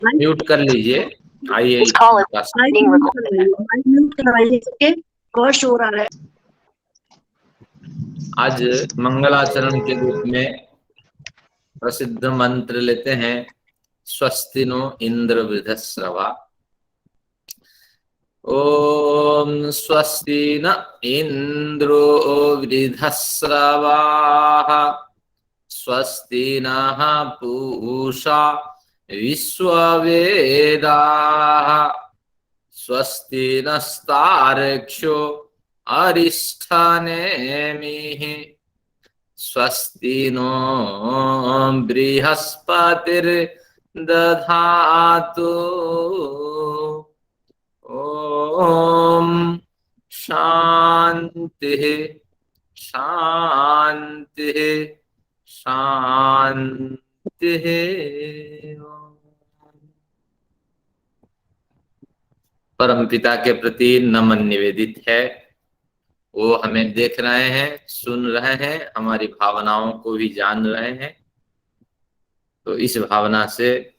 Mute कर लीजिए। आइए कॉस्ट हो रहा है। आज मंगलाचरण के रूप में प्रसिद्ध मंत्र लेते हैं, स्वस्ति नो इंद्र वृधस्रवा। ओम स्वस्ति न इंद्रो वृधस्रवाः, स्वस्ति नः पूषा विश्ववेदाः, स्वस्ति नस्तार्क्ष्यो अरिष्ठनेमिः, स्वस्ति नो बृहस्पतिर्दधातु। ओम शांति शांति शांति। परम पिता के प्रति नमन निवेदित है। वो हमें देख रहे हैं, सुन रहे हैं, हमारी भावनाओं को भी जान रहे हैं। तो इस भावना से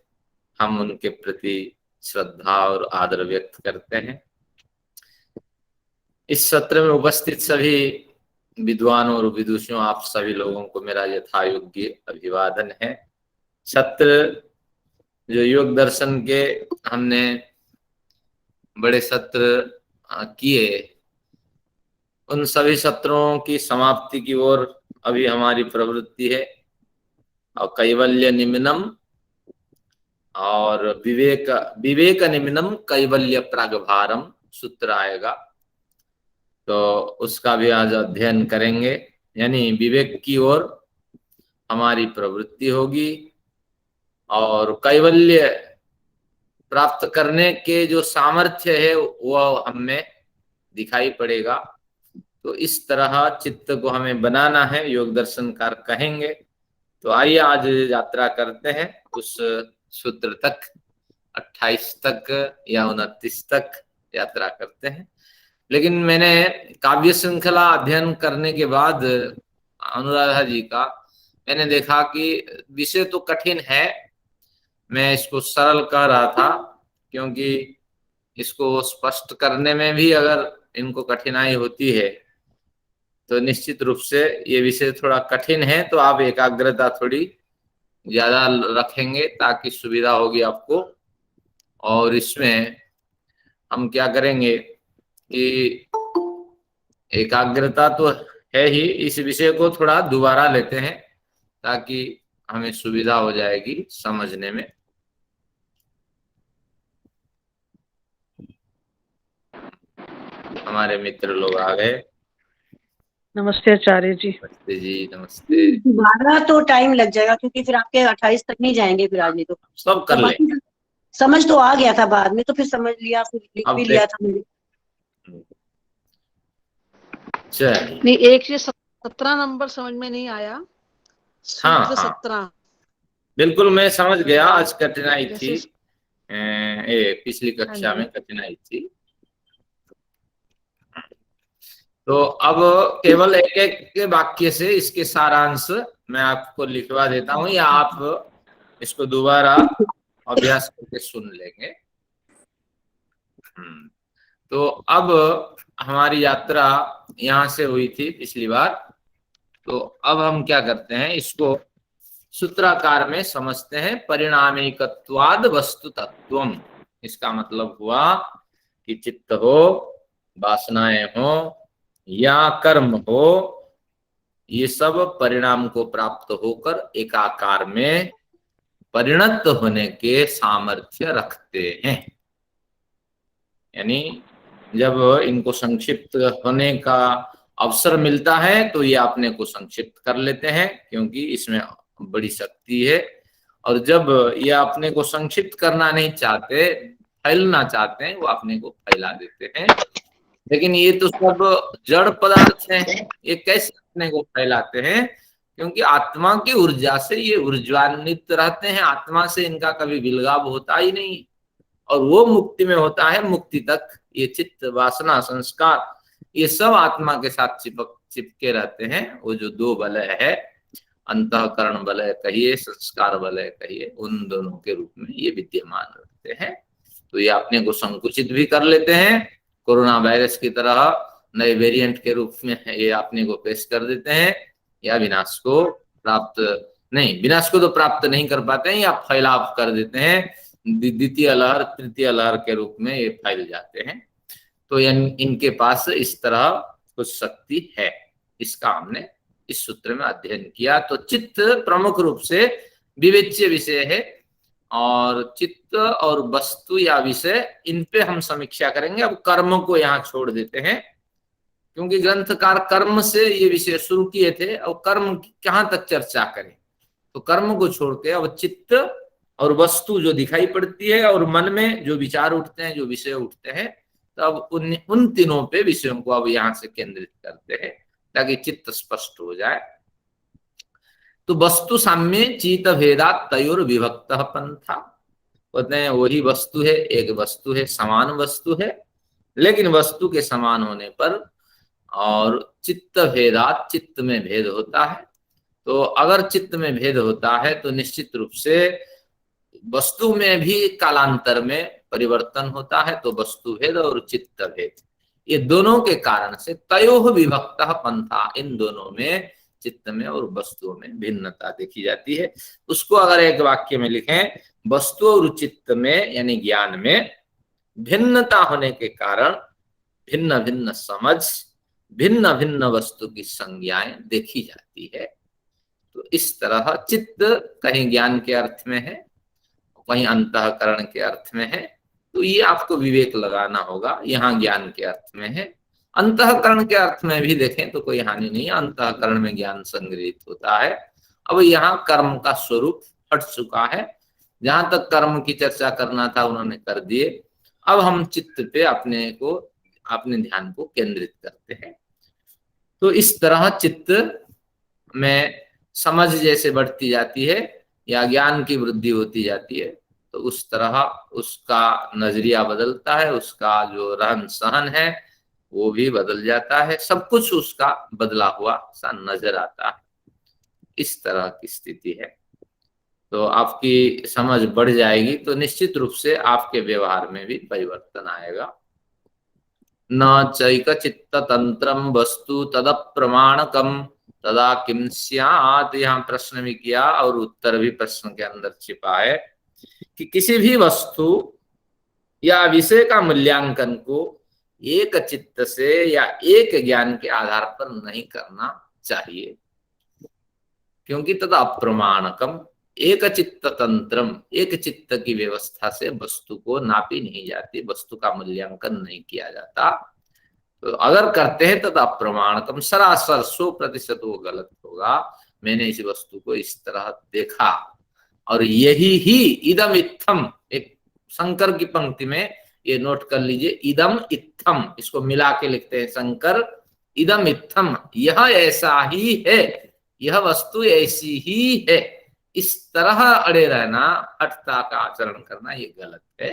हम उनके प्रति श्रद्धा और आदर व्यक्त करते हैं। इस सत्र में उपस्थित सभी विद्वानों और विदुषियों, आप सभी लोगों को मेरा यथायोग्य अभिवादन है। सत्र जो योग दर्शन के हमने बड़े सत्र किए, उन सभी सत्रों की समाप्ति की ओर अभी हमारी प्रवृत्ति है। और कैवल्य निम्नम और विवेक निम्नम कैवल्य प्रागभारम सूत्र आएगा, तो उसका भी आज अध्ययन करेंगे। यानी विवेक की ओर हमारी प्रवृत्ति होगी और कैवल्य प्राप्त करने के जो सामर्थ्य है वह हमें दिखाई पड़ेगा। तो इस तरह चित्त को हमें बनाना है, योग दर्शनकार कहेंगे। तो आइए आज यात्रा करते हैं उस सूत्र तक, 28 तक या 29 तक यात्रा करते हैं। लेकिन मैंने काव्य श्रृंखला अध्ययन करने के बाद अनुराधा जी का मैंने देखा कि विषय तो कठिन है, मैं इसको सरल कह रहा था, क्योंकि इसको स्पष्ट करने में भी अगर इनको कठिनाई होती है तो निश्चित रूप से ये विषय थोड़ा कठिन है। तो आप एकाग्रता थोड़ी ज्यादा रखेंगे ताकि सुविधा होगी आपको। और इसमें हम क्या करेंगे कि एकाग्रता तो है ही, इस विषय को थोड़ा दोबारा लेते हैं ताकि हमें सुविधा हो जाएगी समझने में। हमारे मित्र लोग आ गए। नमस्ते आचार्य जी। नमस्ते जी, नमस्ते। दोबारा तो टाइम लग जाएगा क्योंकि फिर आपके 28 तक नहीं जाएंगे फिर आज, नहीं तो सब कर लेंगे। समझ तो आ गया था बाद में, तो फिर समझ लिया, फिर लिख भी लिया था मैंने। नहीं, एक ये 17 नंबर समझ में नहीं आया। हाँ, 17 बिल्कुल मैं समझ गया। आज कठिनाई थी, पिछली कक्षा में कठिनाई थी। तो अब केवल एक एक वाक्य से इसके सारांश मैं आपको लिखवा देता हूं, या आप इसको दोबारा अभ्यास करके सुन लेंगे। तो अब हमारी यात्रा यहाँ से हुई थी पिछली बार। तो अब हम क्या करते हैं, इसको सूत्राकार में समझते हैं। परिणामिकत्वाद वस्तु तत्वम, इसका मतलब हुआ कि चित्त हो, वासनाएं हो या कर्म हो, ये सब परिणाम को प्राप्त होकर एकाकार में परिणत होने के सामर्थ्य रखते हैं। यानी जब इनको संक्षिप्त होने का अवसर मिलता है तो ये अपने को संक्षिप्त कर लेते हैं, क्योंकि इसमें बड़ी शक्ति है। और जब ये अपने को संक्षिप्त करना नहीं चाहते, फैलना चाहते हैं, वो अपने को फैला देते हैं। लेकिन ये तो सब जड़ पदार्थ हैं, ये कैसे अपने को फैलाते हैं? क्योंकि आत्मा की ऊर्जा से ये ऊर्जान्वित रहते हैं। आत्मा से इनका कभी विलगाव होता ही नहीं, और वो मुक्ति में होता है। मुक्ति तक ये चित्त, वासना, संस्कार, ये सब आत्मा के साथ चिपके रहते हैं। वो जो दो बलय है अंतःकरण वलय कहिए, संस्कार वलय कहिए, उन दोनों के रूप में ये विद्यमान रहते हैं। तो ये अपने को संकुचित भी कर लेते हैं, कोरोना वायरस की तरह नए वेरिएंट के रूप में ये अपने को पेश कर देते हैं, या विनाश को प्राप्त नहीं, विनाश को तो प्राप्त नहीं कर पाते हैं, या फैलाव कर देते हैं, द्वितीय लहर तृतीय लहर के रूप में ये फैल जाते हैं। तो इनके पास इस तरह कुछ शक्ति है, इसका हमने इस सूत्र में अध्ययन किया। तो चित्त प्रमुख रूप से विवेच्य विषय है, और चित्त और वस्तु या विषय, इन पे हम समीक्षा करेंगे। अब कर्म को यहाँ छोड़ देते हैं, क्योंकि ग्रंथकार कर्म से ये विषय शुरू किए थे, और कर्म की कहाँ तक चर्चा करें, तो कर्म को छोड़ के अब चित्त और वस्तु जो दिखाई पड़ती है, और मन में जो विचार उठते हैं, जो विषय उठते हैं, तो अब उन तीनों पे विषयों को अब यहाँ से केंद्रित करते हैं, ताकि चित्त स्पष्ट हो जाए। तो वस्तु साम्य चीत भेदात तयोर विभक्त पंथा, कहते हैं वही वस्तु है, एक वस्तु है, समान वस्तु है, लेकिन वस्तु के समान होने पर और चित्त भेदात, चित्त में भेद होता है। तो अगर चित्त में भेद होता है तो निश्चित रूप से वस्तु में भी कालांतर में परिवर्तन होता है। तो वस्तु भेद और चित्त भेद, ये दोनों के कारण से तयोः विभक्त पंथा, इन दोनों में, चित्त में और वस्तुओं में भिन्नता देखी जाती है। उसको अगर एक वाक्य में लिखें, वस्तु और चित्त में यानी ज्ञान में भिन्नता होने के कारण भिन्न भिन्न समझ, भिन्न भिन्न वस्तु की संज्ञाएं देखी जाती है। तो इस तरह चित्त कहीं ज्ञान के अर्थ में है, कहीं अंतःकरण के अर्थ में है, तो ये आपको विवेक लगाना होगा। यहाँ ज्ञान के अर्थ में है, अंतःकरण के अर्थ में भी देखें तो कोई हानि नहीं है, अंतःकरण में ज्ञान संग्रहित होता है। अब यहाँ कर्म का स्वरूप हट चुका है, जहां तक कर्म की चर्चा करना था उन्होंने कर दिए। अब हम चित्त पे अपने ध्यान को केंद्रित करते हैं। तो इस तरह चित्त में समझ जैसे बढ़ती जाती है या ज्ञान की वृद्धि होती जाती है, तो उस तरह उसका नजरिया बदलता है, उसका जो रहन सहन है वो भी बदल जाता है, सब कुछ उसका बदला हुआ सा नजर आता है। इस तरह की स्थिति है। तो आपकी समझ बढ़ जाएगी तो निश्चित रूप से आपके व्यवहार में भी परिवर्तन आएगा। न चैक चित्त तंत्रम वस्तु तद प्रमाणकम तदा किम स्यात्, यहाँ प्रश्न भी किया और उत्तर भी प्रश्न के अंदर छिपा है कि किसी भी वस्तु या विषय का मूल्यांकन को एक चित्त से या एक ज्ञान के आधार पर नहीं करना चाहिए, क्योंकि तद अप्रमाणकम, एक चित्त तंत्रम, एक चित्त की व्यवस्था से वस्तु को नापी नहीं जाती, वस्तु का मूल्यांकन नहीं किया जाता। तो अगर करते हैं तद अप्रमाणकम, सरासर 100% वो गलत होगा। मैंने इस वस्तु को इस तरह देखा और यही ही इदम इत्थम, एक शंकर की पंक्ति में ये नोट कर लीजिए, इदम इत्थम, इसको मिला के लिखते हैं शंकर, इदम इत्थम, यह ऐसा ही है, यह वस्तु ऐसी ही है, इस तरह अड़े रहना, हठता का आचरण करना ये गलत है।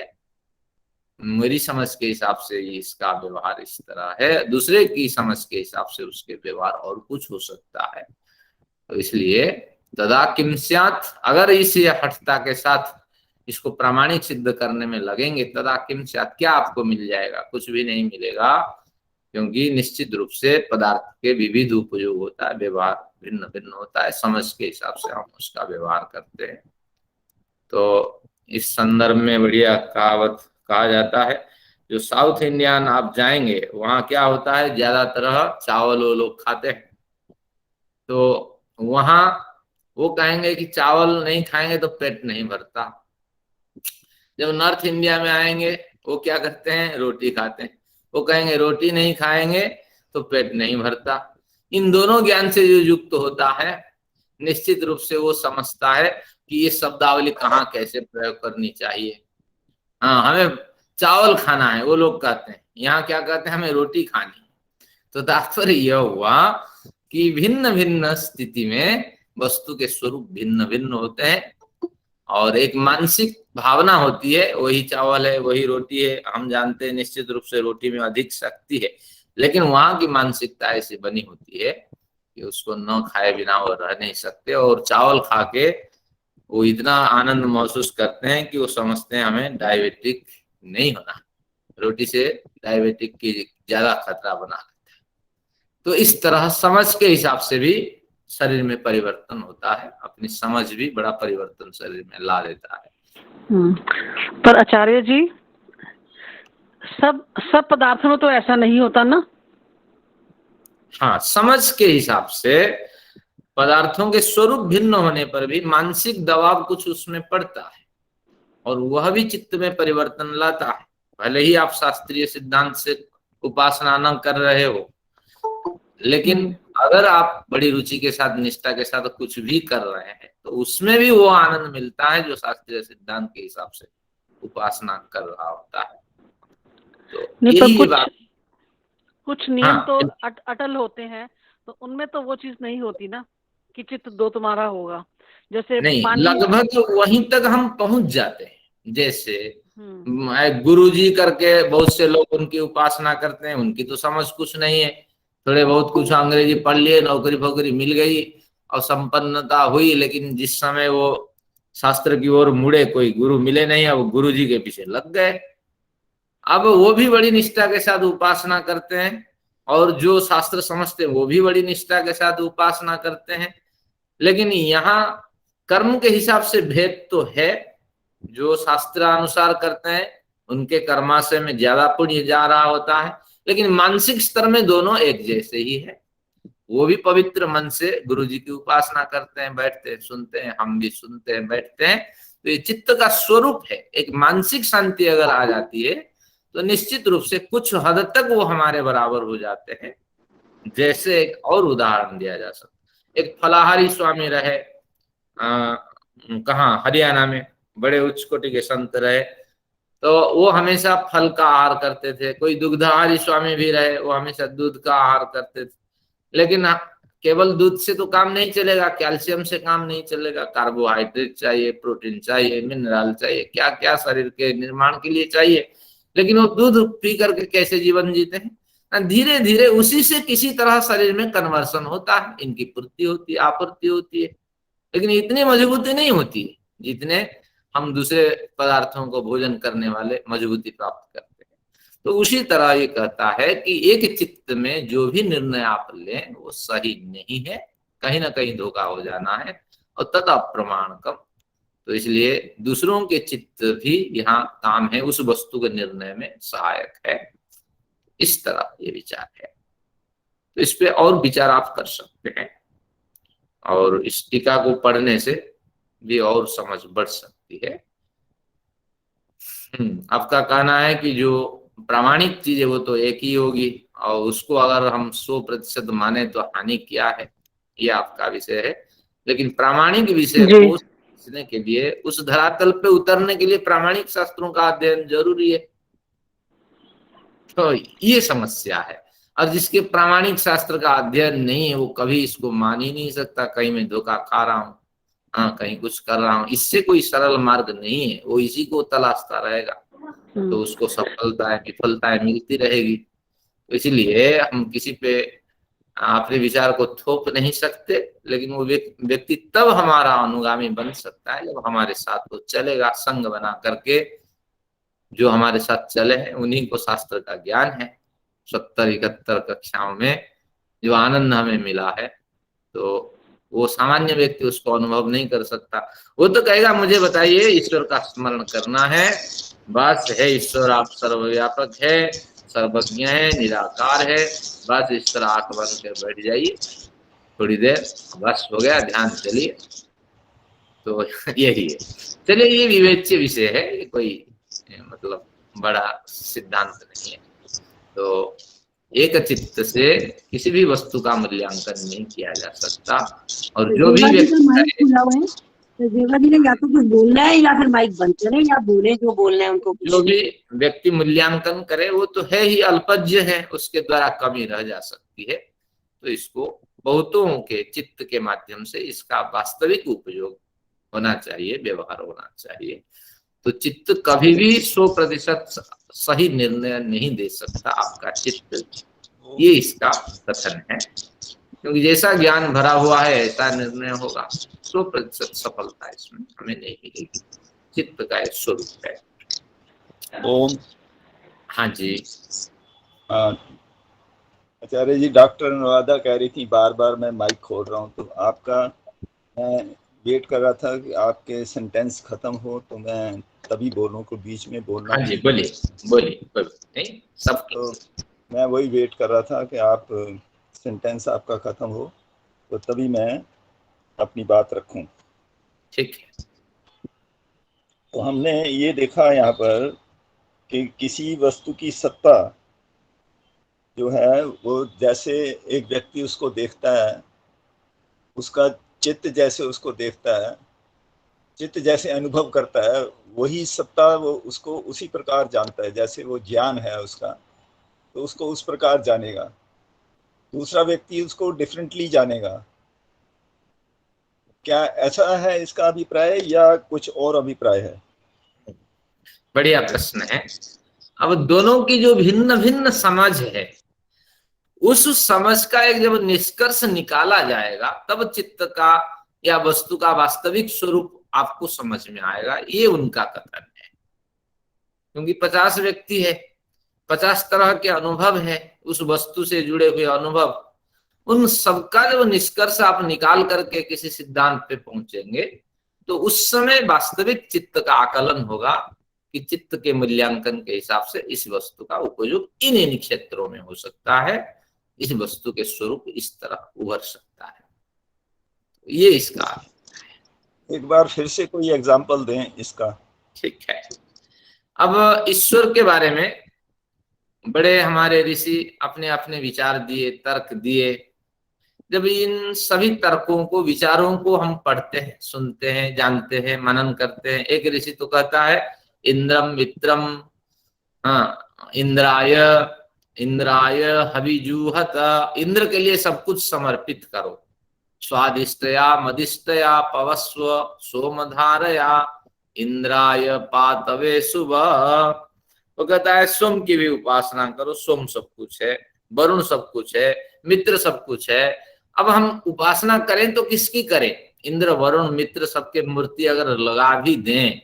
मेरी समझ के हिसाब से इसका व्यवहार इस तरह है, दूसरे की समझ के हिसाब से उसके व्यवहार और कुछ हो सकता है। तो इसलिए तदा किम स्यात्, अगर इस हठता के साथ इसको प्रामाणिक सिद्ध करने में लगेंगे, तदा किम स्यात्, क्या आपको मिल जाएगा? कुछ भी नहीं मिलेगा, क्योंकि निश्चित रूप से पदार्थ के विविध उपयोग होता है, व्यवहार भिन्न भिन्न होता है, समझ के हिसाब से हम उसका व्यवहार करते हैं। तो इस संदर्भ में बढ़िया कहावत कहा जाता है, जो साउथ इंडियन आप जाएंगे वहां क्या होता है, ज्यादातर चावल वो लोग खाते हैं, तो वहां वो कहेंगे कि चावल नहीं खाएंगे तो पेट नहीं भरता। जब नॉर्थ इंडिया में आएंगे वो क्या करते हैं, रोटी खाते हैं, वो कहेंगे रोटी नहीं खाएंगे तो पेट नहीं भरता। इन दोनों ज्ञान से जो युक्त होता है, निश्चित रूप से वो समझता है कि ये शब्दावली कहाँ कैसे प्रयोग करनी चाहिए। हाँ, हमें चावल खाना है वो लोग कहते हैं, यहाँ क्या कहते हैं, हमें रोटी खानी। तो तात्पर्य यह हुआ कि भिन्न भिन्न स्थिति में वस्तु के स्वरूप भिन्न भिन्न होते हैं, और एक मानसिक भावना होती है, वही चावल है, वही रोटी है। हम जानते हैं निश्चित रूप से रोटी में अधिक शक्ति है, लेकिन वहां की मानसिकता ऐसी बनी होती है कि उसको न खाए बिना वो रह नहीं सकते, और चावल खा के वो इतना आनंद महसूस करते हैं कि वो समझते हैं हमें डायबिटिक नहीं होना, रोटी से डायबिटिक की ज्यादा खतरा बना लेता है। तो इस तरह समझ के हिसाब से भी शरीर में परिवर्तन होता है, अपनी समझ भी बड़ा परिवर्तन शरीर में ला देता है। पर आचार्य जी, सब पदार्थों में तो ऐसा नहीं होता ना? हाँ, समझ के हिसाब से पदार्थों के स्वरूप भिन्न होने पर भी मानसिक दबाव कुछ उसमें पड़ता है, और वह भी चित्त में परिवर्तन लाता है। भले ही आप शास्त्रीय सिद्धांत से उपासना न कर रहे हो, लेकिन अगर आप बड़ी रुचि के साथ, निष्ठा के साथ कुछ भी कर रहे हैं, तो उसमें भी वो आनंद मिलता है जो शास्त्रीय सिद्धांत के हिसाब से उपासना कर रहा होता है। तो यही बात। कुछ नियम तो अटल होते हैं, तो उनमें तो वो चीज नहीं होती ना कि चित्त दो तुम्हारा होगा। जैसे नहीं, पानी, लगभग वहीं तक हम पहुंच जाते हैं। जैसे गुरु जी करके बहुत से लोग उनकी उपासना करते हैं, उनकी तो समझ कुछ नहीं है, थोड़े बहुत कुछ अंग्रेजी पढ़ लिए, नौकरी फोकरी मिल गई और संपन्नता हुई, लेकिन जिस समय वो शास्त्र की ओर मुड़े, कोई गुरु मिले नहीं, अब गुरु जी के पीछे लग गए। अब वो भी बड़ी निष्ठा के साथ उपासना करते हैं, और जो शास्त्र समझते हैं वो भी बड़ी निष्ठा के साथ उपासना करते हैं। लेकिन यहाँ कर्म के हिसाब से भेद तो है। जो शास्त्रानुसार करते हैं उनके कर्माशय में ज्यादा पुण्य जा रहा होता है, लेकिन मानसिक स्तर में दोनों एक जैसे ही है। वो भी पवित्र मन से गुरु जी की उपासना करते हैं, बैठते हैं, सुनते हैं, हम भी सुनते हैं, बैठते हैं। तो ये चित्त का स्वरूप है। एक मानसिक शांति अगर आ जाती है तो निश्चित रूप से कुछ हद तक वो हमारे बराबर हो जाते हैं। जैसे एक और उदाहरण दिया जा सकता, एक फलाहारी स्वामी रहे, कहाँ, हरियाणा में, बड़े उच्च कोटि के संत रहे, तो वो हमेशा फल का आहार करते थे। कोई दुग्धाहारी स्वामी भी रहे, वो हमेशा दूध का आहार करते थे। लेकिन केवल दूध से तो काम नहीं चलेगा, कैल्शियम से काम नहीं चलेगा, कार्बोहाइड्रेट चाहिए, प्रोटीन चाहिए, मिनरल चाहिए, क्या क्या शरीर के निर्माण के लिए चाहिए। लेकिन वो दूध पी करके कैसे जीवन जीते हैं? धीरे धीरे उसी से किसी तरह शरीर में कन्वर्सन होता है, इनकी पूर्ति होती है, आपूर्ति होती है, लेकिन इतनी मजबूती नहीं होती है जितने हम दूसरे पदार्थों को भोजन करने वाले मजबूती प्राप्त करते हैं। तो उसी तरह ये कहता है कि एक चित्त में जो भी निर्णय आप लें वो सही नहीं है, कहीं ना कहीं धोखा हो जाना है, और तथा प्रमाणकम। तो इसलिए दूसरों के चित्त भी यहाँ काम है, उस वस्तु के निर्णय में सहायक है। इस तरह ये विचार है। तो इस पे और विचार आप कर सकते हैं, और इस टीका को पढ़ने से भी और समझ बढ़ सकती है। आपका कहना है कि जो प्रामाणिक चीज है वो तो एक ही होगी, और उसको अगर हम 100% माने तो हानि क्या है, ये आपका विषय है। लेकिन प्रामाणिक विषय को समझने के लिए, उस धरातल पे उतरने के लिए प्रामाणिक शास्त्रों का अध्ययन जरूरी है। तो ये समस्या है। और जिसके प्रामाणिक शास्त्र का अध्ययन नहीं है वो कभी इसको मान ही नहीं सकता, कहीं मैं धोखा खा रहा हूँ, हाँ कहीं कुछ कर रहा हूँ। इससे कोई सरल मार्ग नहीं है, वो इसी को तलाशता रहेगा, तो उसको सफलताएं विफलताएं मिलती रहेगी। तो इसलिए हम किसी पे अपने विचार को थोप नहीं सकते, लेकिन वो व्यक्ति तब हमारा अनुगामी बन सकता है जब हमारे साथ वो चलेगा, संग बना करके। जो हमारे साथ चले हैं उन्हीं को शास्त्र का ज्ञान है। 70-71 कक्षाओं में जो आनंद हमें मिला है, तो वो सामान्य व्यक्ति उसको अनुभव नहीं कर सकता। वो तो कहेगा मुझे बताइए, ईश्वर का स्मरण करना है, बस है ईश्वर, आप सर्वव्यापक है, सर्वज्ञ है, निराकार है, बस इस तरह आंख बंद कर बैठ जाइए थोड़ी देर, बस हो गया, ध्यान चलिए। तो यही है। चलिए, ये विवेच्य विषय है, ये कोई मतलब बड़ा सिद्धांत नहीं है। तो एक चित्त से किसी भी वस्तु का मूल्यांकन नहीं किया जा सकता। और जो भी व्यक्ति ने या तो कुछ बोलना है या फिर माइक बंद करें, या बोले जो बोलना है उनको। जो भी व्यक्ति मूल्यांकन करे वो तो है ही अल्पज्ञ है, उसके द्वारा कमी रह जा सकती है। तो इसको बहुतों के चित्त के माध्यम से इसका वास्तविक उपयोग होना चाहिए, व्यवहार होना चाहिए। तो चित्त कभी भी 100% सही निर्णय नहीं दे सकता आपका चित्त, ये इसका कथन है। क्योंकि जैसा ज्ञान भरा हुआ है ऐसा निर्णय होगा। 100% सफलता इसमें हमें नहीं मिलेगी। चित्त का एक स्वरूप है। ओम। हाँ जी। आचार्य जी, डॉक्टर अनुराधा कह रही थी बार बार मैं माइक खोल रहा हूँ, तो आपका मैं वेट कर रहा था कि आपके सेंटेंस खत्म हो तो मैं तभी बोलूं, को बीच में बोलना हाँ जी, ठीक बोलिए बोलिए, नहीं सब। तो मैं वही वेट कर रहा था कि आप सेंटेंस आपका खत्म हो तो तभी मैं अपनी बात रखूं। ठीक है। तो हमने ये देखा यहाँ पर कि किसी वस्तु की सत्ता जो है वो जैसे एक व्यक्ति उसको देखता है, उसका चित्त जैसे उसको देखता है, चित्त जैसे अनुभव करता है, वही सत्ता वो उसको उसी प्रकार जानता है। जैसे वो ज्ञान है उसका, तो उसको उस प्रकार जानेगा। दूसरा व्यक्ति उसको डिफरेंटली जानेगा। क्या ऐसा है इसका अभिप्राय या कुछ और अभिप्राय है? बढ़िया प्रश्न है। अब दोनों की जो भिन्न भिन्न समझ है, उस समझ का एक जब निष्कर्ष निकाला जाएगा तब चित्त का या वस्तु का वास्तविक स्वरूप आपको समझ में आएगा, ये उनका कथन है। क्योंकि 50 व्यक्ति है, 50 तरह के अनुभव है, उस वस्तु से जुड़े हुए अनुभव, उन सबका जब निष्कर्ष आप निकाल करके किसी सिद्धांत पे पहुंचेंगे तो उस समय वास्तविक चित्त का आकलन होगा कि चित्त के मूल्यांकन के हिसाब से इस वस्तु का उपयोग इन इन क्षेत्रों में हो सकता है, इस वस्तु के स्वरूप इस तरह उभर सकता है। ये इसका। एक बार फिर से कोई एग्जांपल दें इसका। ठीक है। अब ईश्वर के बारे में बड़े हमारे ऋषि अपने अपने विचार दिए, तर्क दिए। जब इन सभी तर्कों को, विचारों को हम पढ़ते हैं, सुनते हैं, जानते हैं, मनन करते हैं, एक ऋषि तो कहता है इंद्रम मित्रम, हाँ, इंद्राय इंद्राय हविजूहत, इंद्र के लिए सब कुछ समर्पित करो। स्वादिष्टया मदिष्टया पवस्व सोमधारया इंद्राय पातवे सुबह। वो कहता है सोम की भी उपासना करो, सोम सब कुछ है, वरुण सब कुछ है, मित्र सब कुछ है। अब हम उपासना करें तो किसकी करें? इंद्र वरुण मित्र सबके मूर्ति अगर लगा भी दें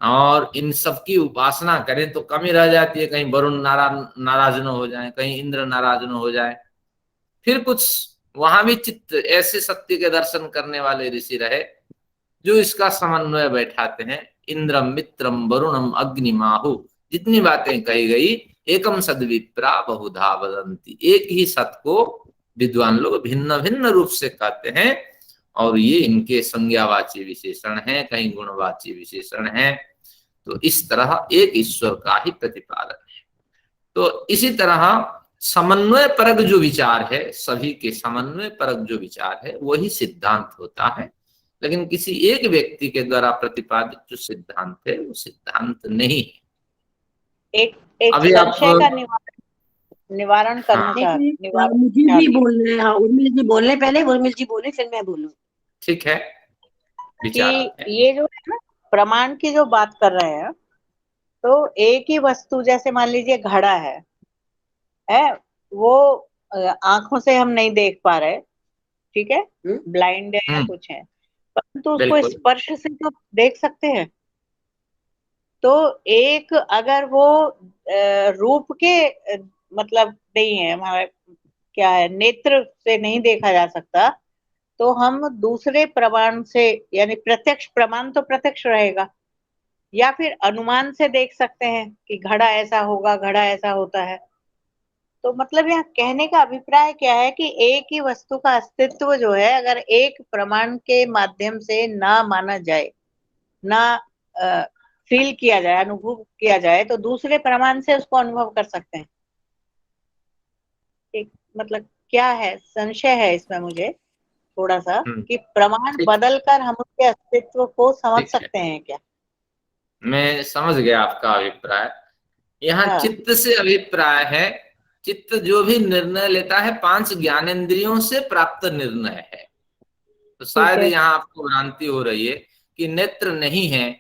और इन सबकी उपासना करें तो कमी रह जाती है, कहीं वरुण नाराज न हो जाए, कहीं इंद्र नाराज न हो जाए। फिर कुछ वहां भी चित्त ऐसे सत्य के दर्शन करने वाले ऋषि रहे जो इसका समन्वय बैठाते हैं। इंद्रम मित्रम वरुणम अग्निमाहु, जितनी बातें कही गई, एकम सद्विप्रा बहुधा वदंती, एक ही सत को विद्वान लोग भिन्न भिन्न रूप से कहते हैं। और ये इनके संज्ञावाची विशेषण है, कहीं गुणवाची विशेषण है। तो इस तरह एक ईश्वर का ही प्रतिपादन है। तो इसी तरह समन्वय परक जो विचार है, सभी के समन्वय परक जो विचार है वही सिद्धांत होता है। लेकिन किसी एक व्यक्ति के द्वारा प्रतिपादित जो सिद्धांत है वो सिद्धांत नहीं है। एक अभी आप संशय का निवारण करना मुझे भी बोलना है। हाँ, उर्मिल जी बोलने, पहले उर्मिल जी बोले फिर मैं बोलूं। ठीक है। विचार कि ये जो है ना, प्रमाण की जो बात कर रहे हैं, तो एक ही वस्तु, जैसे मान लीजिए घड़ा है, वो आंखों से हम नहीं देख पा रहे, ठीक है, ब्लाइंड है या कुछ है, परंतु उसको स्पर्श से तो देख सकते हैं। तो एक अगर वो रूप के मतलब नहीं है, हमारे क्या है, नेत्र से नहीं देखा जा सकता, तो हम दूसरे प्रमाण से, यानी प्रत्यक्ष प्रमाण तो प्रत्यक्ष रहेगा, या फिर अनुमान से देख सकते हैं कि घड़ा ऐसा होगा, घड़ा ऐसा होता है। तो मतलब यहाँ कहने का अभिप्राय क्या है कि एक ही वस्तु का अस्तित्व जो है, अगर एक प्रमाण के माध्यम से ना माना जाए, ना फील किया जाए, अनुभव किया जाए, तो दूसरे प्रमाण से उसको अनुभव कर सकते हैं। एक मतलब क्या है, संशय है इसमें मुझे थोड़ा सा, कि प्रमाण बदलकर हम उसके अस्तित्व को समझ सकते हैं क्या? मैं समझ गया आपका अभिप्राय। यहाँ चित्त से अभिप्राय है, चित्त जो भी निर्णय लेता है 5 ज्ञानेंद्रियों से प्राप्त निर्णय है। तो शायद यहाँ आपको भ्रांति हो रही है कि नेत्र नहीं है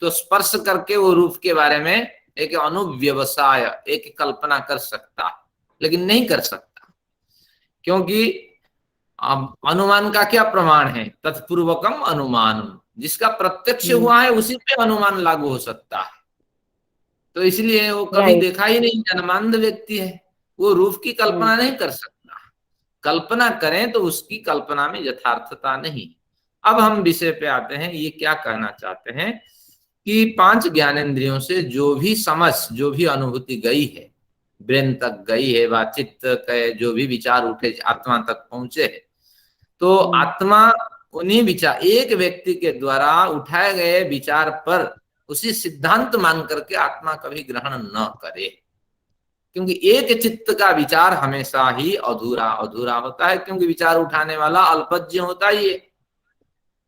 तो स्पर्श करके वो रूप के बारे में एक अनुव्यवसाय, एक कल्पना कर सकता, लेकिन नहीं कर सकता। क्योंकि अब अनुमान का क्या प्रमाण है? तत्पूर्वकम अनुमान, जिसका प्रत्यक्ष हुआ है उसी पे अनुमान लागू हो सकता है। तो इसलिए वो कभी Right. देखा ही नहीं, जन्मांध व्यक्ति है, वो रूप की कल्पना नहीं कर सकता। कल्पना करें तो उसकी कल्पना में यथार्थता नहीं। अब हम विषय पे आते हैं। ये क्या कहना चाहते हैं कि 5 ज्ञानेंद्रियों से जो भी समझ, जो भी अनुभूति गई है, ब्रेन तक गई है, व चित्त के जो भी विचार उठे आत्मा तक पहुंचे है, तो आत्मा उन्हीं विचार, एक व्यक्ति के द्वारा उठाए गए विचार पर उसी सिद्धांत मान करके आत्मा कभी ग्रहण न करे, क्योंकि एक चित्त का विचार हमेशा ही अधूरा अधूरा होता है, क्योंकि विचार उठाने वाला अल्पज्ञ होता ही है।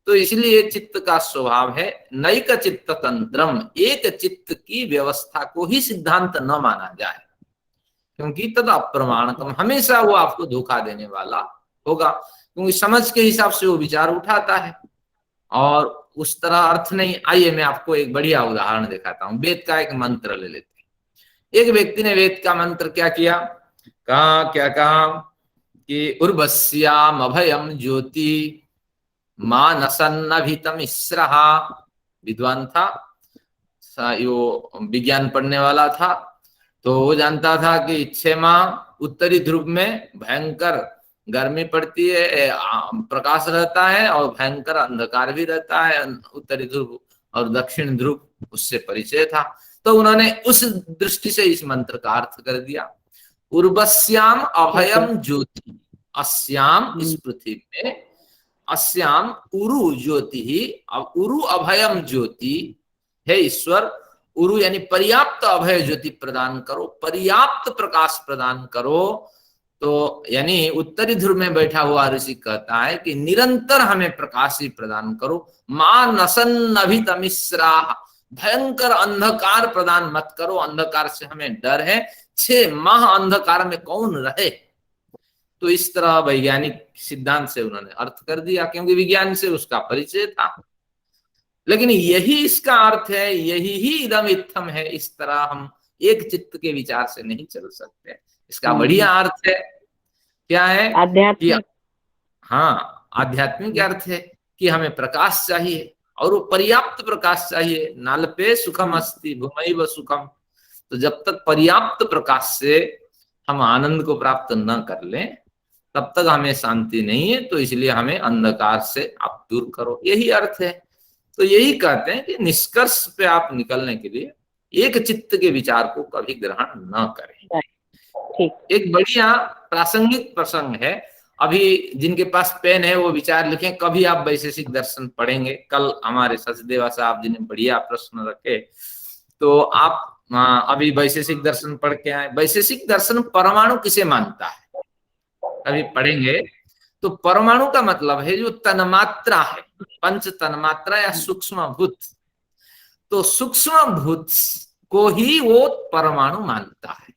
तो इसलिए चित्त का स्वभाव है नैक चित्त तंत्रम, एक चित्त की व्यवस्था को ही सिद्धांत न माना जाए, क्योंकि तद अप्रमाणकम, हमेशा वो आपको धोखा देने वाला होगा, क्योंकि समझ के हिसाब से वो विचार उठाता है और उस तरह अर्थ नहीं। आइए मैं आपको एक बढ़िया उदाहरण दिखाता हूँ। वेद का एक मंत्र ले लेते हैं। एक व्यक्ति ने वेद का मंत्र क्या किया, क्या कहा कि उर्वश्याम अभयम ज्योति मानसन्नभितम इस्रहा। विद्वान था, यो विज्ञान पढ़ने वाला था, तो वो जानता था कि 6 माह उत्तरी ध्रुव में भयंकर गर्मी पड़ती है, प्रकाश रहता है, और भयंकर अंधकार भी रहता है उत्तरी ध्रुव और दक्षिण ध्रुव, उससे परिचय था। तो उन्होंने उस दृष्टि से इस मंत्र का अर्थ कर दिया, उर्वश्याम अभयम ज्योति, अस्याम इस पृथ्वी में, अस्याम उरु ज्योति ही, अब उरु अभयम ज्योति है ईश्वर, उरु यानी पर्याप्त अभय ज्योति प्रदान करो, पर्याप्त प्रकाश प्रदान करो। तो यानी उत्तरी ध्रुव में बैठा हुआ ऋषि कहता है कि निरंतर हमें प्रकाश ही प्रदान करो। मां नसन्नभितमिस्रा, भयंकर अंधकार प्रदान मत करो, अंधकार से हमें डर है, 6 माह अंधकार में कौन रहे। तो इस तरह वैज्ञानिक सिद्धांत से उन्होंने अर्थ कर दिया, क्योंकि विज्ञान से उसका परिचय था। लेकिन यही इसका अर्थ है, यही ही इदम इत्थम है। इस तरह हम एक चित्त के विचार से नहीं चल सकते। इसका बढ़िया अर्थ है, क्या है? आध्यात्मिक। हाँ, आध्यात्मिक अर्थ है कि हमें प्रकाश चाहिए, और वो पर्याप्त प्रकाश चाहिए। नालपे सुखम अस्ति भूमैव सुखम। तो जब तक पर्याप्त प्रकाश से हम आनंद को प्राप्त न कर लें, तब तक हमें शांति नहीं है। तो इसलिए हमें अंधकार से आप दूर करो, यही अर्थ है। तो यही कहते हैं कि निष्कर्ष पे आप निकलने के लिए एक चित्त के विचार को कभी ग्रहण न करें। एक बढ़िया प्रासंगिक प्रसंग है, अभी जिनके पास पेन है वो विचार लिखें। कभी आप वैशेषिक दर्शन पढ़ेंगे, कल हमारे सचदेवा साहब जी ने बढ़िया प्रश्न रखे, तो आप अभी वैशेषिक दर्शन पढ़ के आए। वैशेषिक दर्शन परमाणु किसे मानता है अभी पढ़ेंगे। तो परमाणु का मतलब है जो तन्मात्रा है, पंच तन्मात्रा या सूक्ष्म भूत। तो सूक्ष्म भूत को ही वो परमाणु मानता है।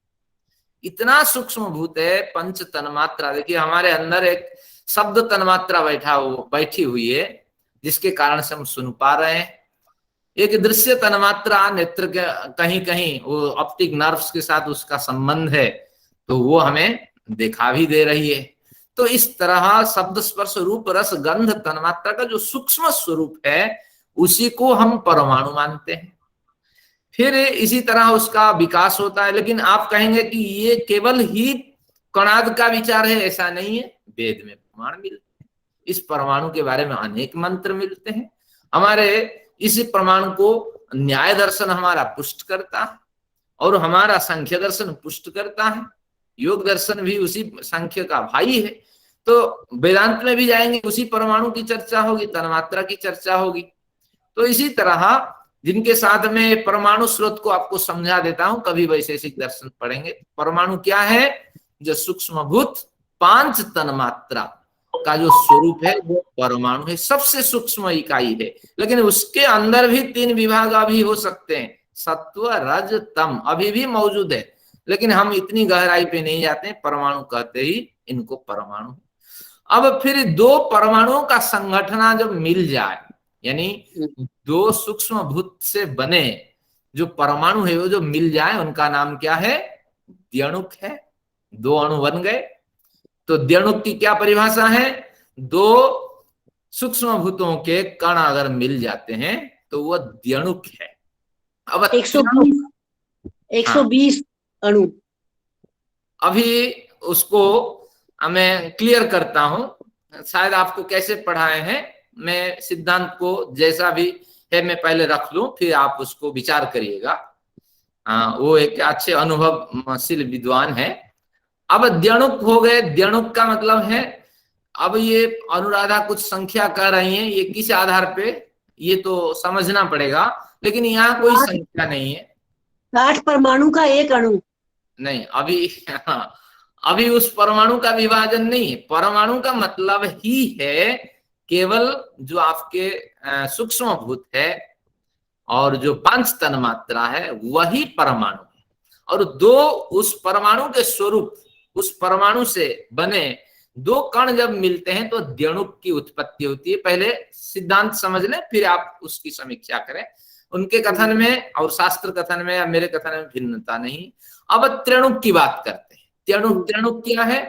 इतना सूक्ष्म भूत है पंच तन्मात्रा। देखिए हमारे अंदर एक शब्द तन्मात्रा बैठी हुई है, जिसके कारण से हम सुन पा रहे हैं। एक दृश्य तन्मात्रा, नेत्र के कहीं कहीं वो ऑप्टिक नर्व्स के साथ उसका संबंध है, तो वो हमें देखा भी दे रही है। तो इस तरह शब्द स्पर्श रूप रस गंध तन्मात्रा का जो सूक्ष्म स्वरूप है, उसी को हम परमाणु मानते हैं। फिर इसी तरह उसका विकास होता है। लेकिन आप कहेंगे कि ये केवल ही कणाद का विचार है, ऐसा नहीं है। वेद में प्रमाण मिलते हैं, इस परमाणु के बारे में अनेक मंत्र मिलते हैं। हमारे इस परमाणु को न्याय दर्शन हमारा पुष्ट करता है, और हमारा सांख्य दर्शन पुष्ट करता है। योग दर्शन भी उसी सांख्य का भाई है। तो वेदांत में भी जाएंगे, उसी परमाणु की चर्चा होगी, तन्मात्रा की चर्चा होगी। तो इसी तरह जिनके साथ में परमाणु स्रोत को आपको समझा देता हूं, कभी वैशेषिक दर्शन पढ़ेंगे। परमाणु क्या है? जो सूक्ष्म भूत 5 तन्मात्रा का जो स्वरूप है वो परमाणु है, सबसे सूक्ष्म इकाई है। लेकिन उसके अंदर भी 3 विभाग अभी हो सकते हैं, सत्व रज तम अभी भी मौजूद है। लेकिन हम इतनी गहराई पे नहीं जाते, परमाणु कहते ही इनको परमाणु। अब फिर 2 परमाणुओं का संगठना जब मिल जाए, यानी 2 सूक्ष्म भूत से बने जो परमाणु है वो जो मिल जाए, उनका नाम क्या है? द्यणुक है। 2 अणु बन गए। तो द्यणुक की क्या परिभाषा है? दो सूक्ष्म भूतों के कण अगर मिल जाते हैं तो वह द्यणुक है। अब 120 अणु। अभी उसको मैं क्लियर करता हूं, शायद आपको कैसे पढ़ाए हैं, मैं सिद्धांत को जैसा भी है मैं पहले रख लूं, फिर आप उसको विचार करिएगा। वो एक अच्छे अनुभवशील विद्वान है। अब द्यणुक हो गए, द्यणुक का मतलब है, अब ये अनुराधा कुछ संख्या कह रही है, ये किस आधार पे ये तो समझना पड़ेगा, लेकिन यहाँ कोई संख्या नहीं है। 60 परमाणु का एक अणु नहीं, अभी अभी उस परमाणु का विभाजन नहीं है। परमाणु का मतलब ही है केवल जो आपके सूक्ष्म भूत है और जो 5 तन्मात्रा है वही परमाणु है। और दो उस परमाणु के स्वरूप, उस परमाणु से बने दो कण जब मिलते हैं तो द्यणुक की उत्पत्ति होती है। पहले सिद्धांत समझ लें, फिर आप उसकी समीक्षा करें। उनके कथन में और शास्त्र कथन में या मेरे कथन में भिन्नता नहीं। अब त्रिणुक की बात करते हैं। त्रिणुक क्या है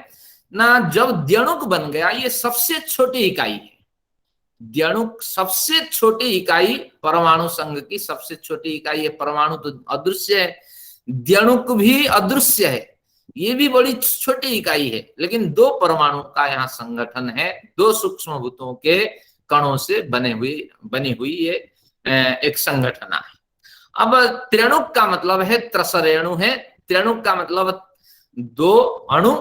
ना, जब द्यणुक बन गया, ये सबसे छोटी इकाई है। द्यणुक सबसे छोटी इकाई, परमाणु संघ की सबसे छोटी इकाई है। परमाणु तो अदृश्य है, द्यणुक भी अदृश्य है, ये भी बड़ी छोटी इकाई है, लेकिन दो परमाणु का यहाँ संगठन है, दो सूक्ष्म भूतों के कणों से बनी हुई ये एक संगठना है। अब त्रिणुक का मतलब है त्रसरेणु है। त्रिणुक का मतलब दो अणु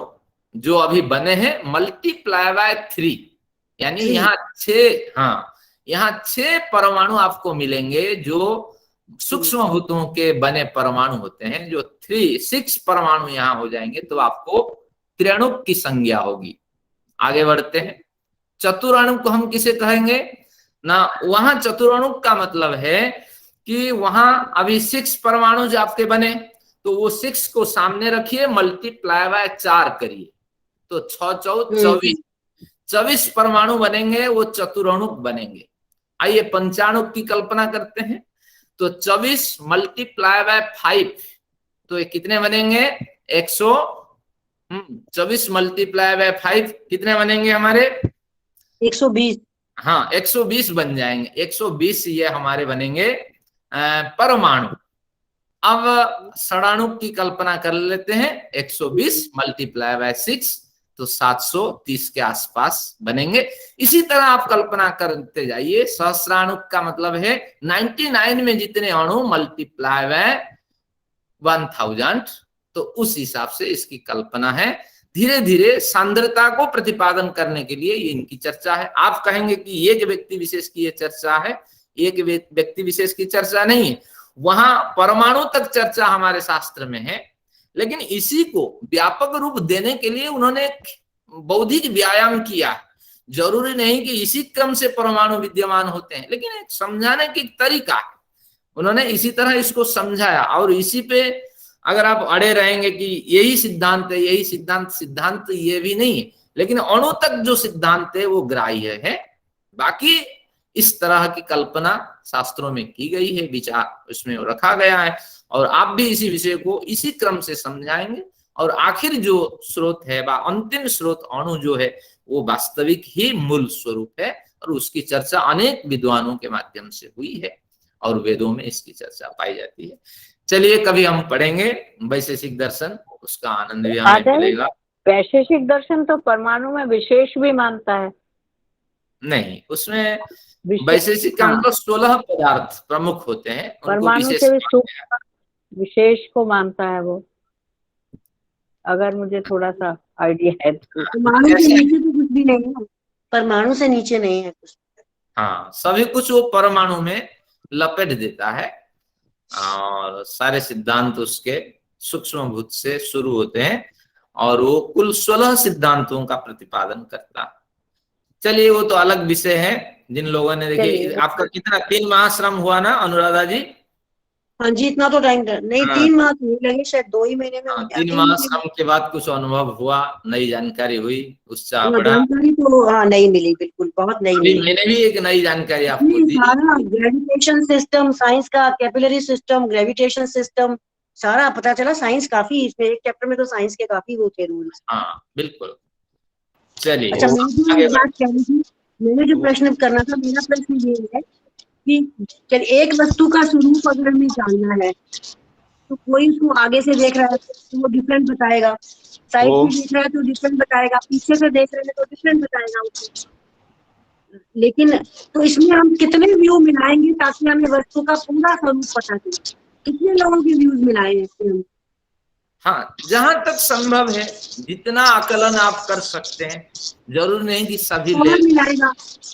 जो अभी बने हैं मल्टीप्लाई बाय 3, यानी यहाँ 6 परमाणु आपको मिलेंगे जो सूक्ष्म भूतों के बने परमाणु होते हैं। जो 6 परमाणु यहाँ हो जाएंगे तो आपको त्रिणुक की संज्ञा होगी। आगे बढ़ते हैं। चतुराणु को हम किसे कहेंगे ना, वहां चतुराणु का मतलब है कि वहां अभी 6 परमाणु जो आपके बने तो वो 6 को सामने रखिए, मल्टीप्लाई बाय 4 करिए तो 6 4 24 परमाणु बनेंगे, वो चतुराणुक बनेंगे। आइए पंचाणुक की कल्पना करते हैं। तो 24 मल्टीप्लाई बाय 5 तो ये कितने बनेंगे 24 मल्टीप्लाई बाय 5 कितने बनेंगे हमारे 120। हाँ 120 बन जाएंगे। 120 ये हमारे बनेंगे परमाणु। अब षडाणुक की कल्पना कर लेते हैं। 120 मल्टीप्लाई बाय 6 तो 730 के आसपास बनेंगे। इसी तरह आप कल्पना करते जाइए। सहस्राणुक का मतलब है 99 में जितने अणु मल्टीप्लाई बाय 1000, तो उस हिसाब से इसकी कल्पना है। धीरे धीरे सांद्रता को प्रतिपादन करने के लिए ये इनकी चर्चा है। आप कहेंगे कि एक व्यक्ति विशेष की ये चर्चा है, एक व्यक्ति विशेष की चर्चा नहीं है। वहां परमाणु तक चर्चा हमारे शास्त्र में है, लेकिन इसी को व्यापक रूप देने के लिए उन्होंने बौद्धिक व्यायाम किया। जरूरी नहीं कि इसी क्रम से परमाणु विद्यमान होते हैं, लेकिन एक समझाने की तरीका है। उन्होंने इसी तरह इसको समझाया और इसी पे अगर आप अड़े रहेंगे कि यही सिद्धांत है, यही सिद्धांत ये भी नहीं है, लेकिन अणु तक जो सिद्धांत है वो ग्राह्य है। बाकी इस तरह की कल्पना शास्त्रों में की गई है, विचार उसमें रखा गया है, और आप भी इसी विषय को इसी क्रम से समझाएंगे। और आखिर जो स्रोत है व अंतिम स्रोत अणु जो है वो वास्तविक ही मूल स्वरूप है, और उसकी चर्चा अनेक विद्वानों के माध्यम से हुई है और वेदों में इसकी चर्चा पाई जाती है। चलिए कभी हम पढ़ेंगे वैशेषिक दर्शन, उसका आनंद भी हमें मिलेगा। वैशेषिक दर्शन तो परमाणु में विशेष भी मानता है। नहीं, उसमें वैशेषिक का मतलब 16 पदार्थ प्रमुख होते हैं, परमाणु से विशेष को मानता है वो, अगर मुझे थोड़ा सा आइडिया है। परमाणु से नीचे तो कुछ भी नहीं है, परमाणु से नीचे नहीं है कुछ। हाँ, सभी कुछ वो परमाणु में लपेट देता है, और सारे सिद्धांत उसके सूक्ष्म भूत से शुरू होते हैं, और वो कुल 16 सिद्धांतों का प्रतिपादन करता है। चलिए वो तो अलग विषय है। जिन लोगों ने देखिए, आपका कितना 3 माह श्रम हुआ ना अनुराधा जी? हाँ जी, इतना तो टाइम नहीं, 3 माह नहीं लगे, शायद 2 ही महीने में। 3 माह श्रम के बाद कुछ अनुभव हुआ, नई जानकारी हुई, उत्साह बढ़ा। जानकारी तो हाँ नहीं मिली, बिल्कुल बहुत नहीं मिली। मैंने भी एक नई जानकारी आपको दी। ग्रेविटेशन सिस्टम, साइंस का कैपिलरी सिस्टम, ग्रेविटेशन सिस्टम सारा पता चला। साइंस काफी, इसमें एक चैप्टर में तो साइंस के काफी वो थे रूल्स। हाँ बिल्कुल। चलिए अच्छा, मैं जो आगे एक बात कह रही थी, मैंने जो प्रश्न करना था, मेरा प्रश्न ये है कि चल एक वस्तु का स्वरूप अगर हमें जानना है तो कोई उसको आगे से देख रहा है तो वो डिफरेंट बताएगा, साइड वो से देख रहा है तो डिफरेंट बताएगा, पीछे से देख रहे हैं तो डिफरेंट बताएगा उसको। लेकिन तो इसमें हम कितने व्यू मिलाएंगे ताकि हमें वस्तु का पूरा स्वरूप पता चले? कितने लोगों के व्यूज मिलाए हैं इसमें हम? हाँ, जहां तक संभव है जितना आकलन आप कर सकते हैं, जरूर नहीं कि सभी ले। कौन मिलाएगा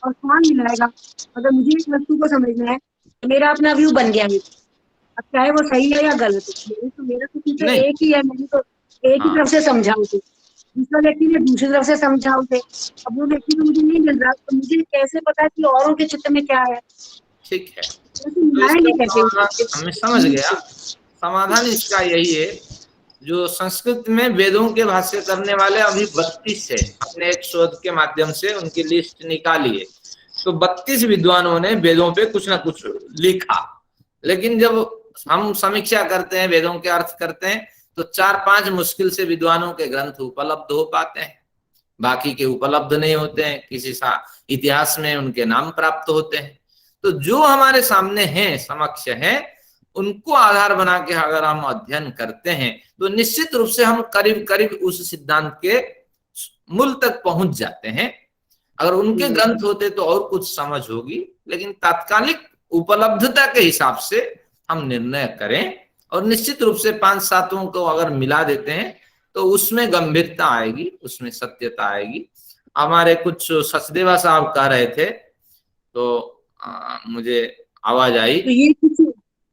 और कौन मिलाएगा? अगर मुझे एक वस्तु को समझना है तो मेरा अपना व्यू बन गया है, अब चाहे वो सही है या गलत है, मेरा तो सिर्फ नहीं, एक ही है, मैंने तो एक ही हाँ तरफ से समझा उसे, दूसरा व्यक्ति ने दूसरी तरफ से समझा उसे। अब वो व्यक्ति तो मुझे नहीं मिल रहा, तो मुझे कैसे पता कि औरों के चित्त में क्या है? ठीक है, कैसे तो मिलाएंगे इसका कैसे? समाधान मैं समझ गया। समाधान इसका यही है, जो संस्कृत में वेदों के भाष्य करने वाले अभी 32 है, अपने एक शोध के माध्यम से उनकी लिस्ट निकाली है। तो 32 विद्वानों ने वेदों पे कुछ ना कुछ लिखा, लेकिन जब हम समीक्षा करते हैं, वेदों के अर्थ करते हैं, तो 4-5 मुश्किल से विद्वानों के ग्रंथ उपलब्ध हो पाते हैं, बाकी के उपलब्ध नहीं होते हैं, किसी इतिहास में उनके नाम प्राप्त होते हैं। तो जो हमारे सामने हैं, समक्ष हैं, उनको आधार बना के अगर हम अध्ययन करते हैं तो निश्चित रूप से हम करीब करीब उस सिद्धांत के मूल तक पहुंच जाते हैं। अगर उनके ग्रंथ होते तो और कुछ समझ होगी, लेकिन तात्कालिक उपलब्धता के हिसाब से हम निर्णय करें, और निश्चित रूप से 5-7 को अगर मिला देते हैं तो उसमें गंभीरता आएगी, उसमें सत्यता आएगी। हमारे कुछ सचदेवा साहब कह रहे थे, तो मुझे आवाज आई। तो ये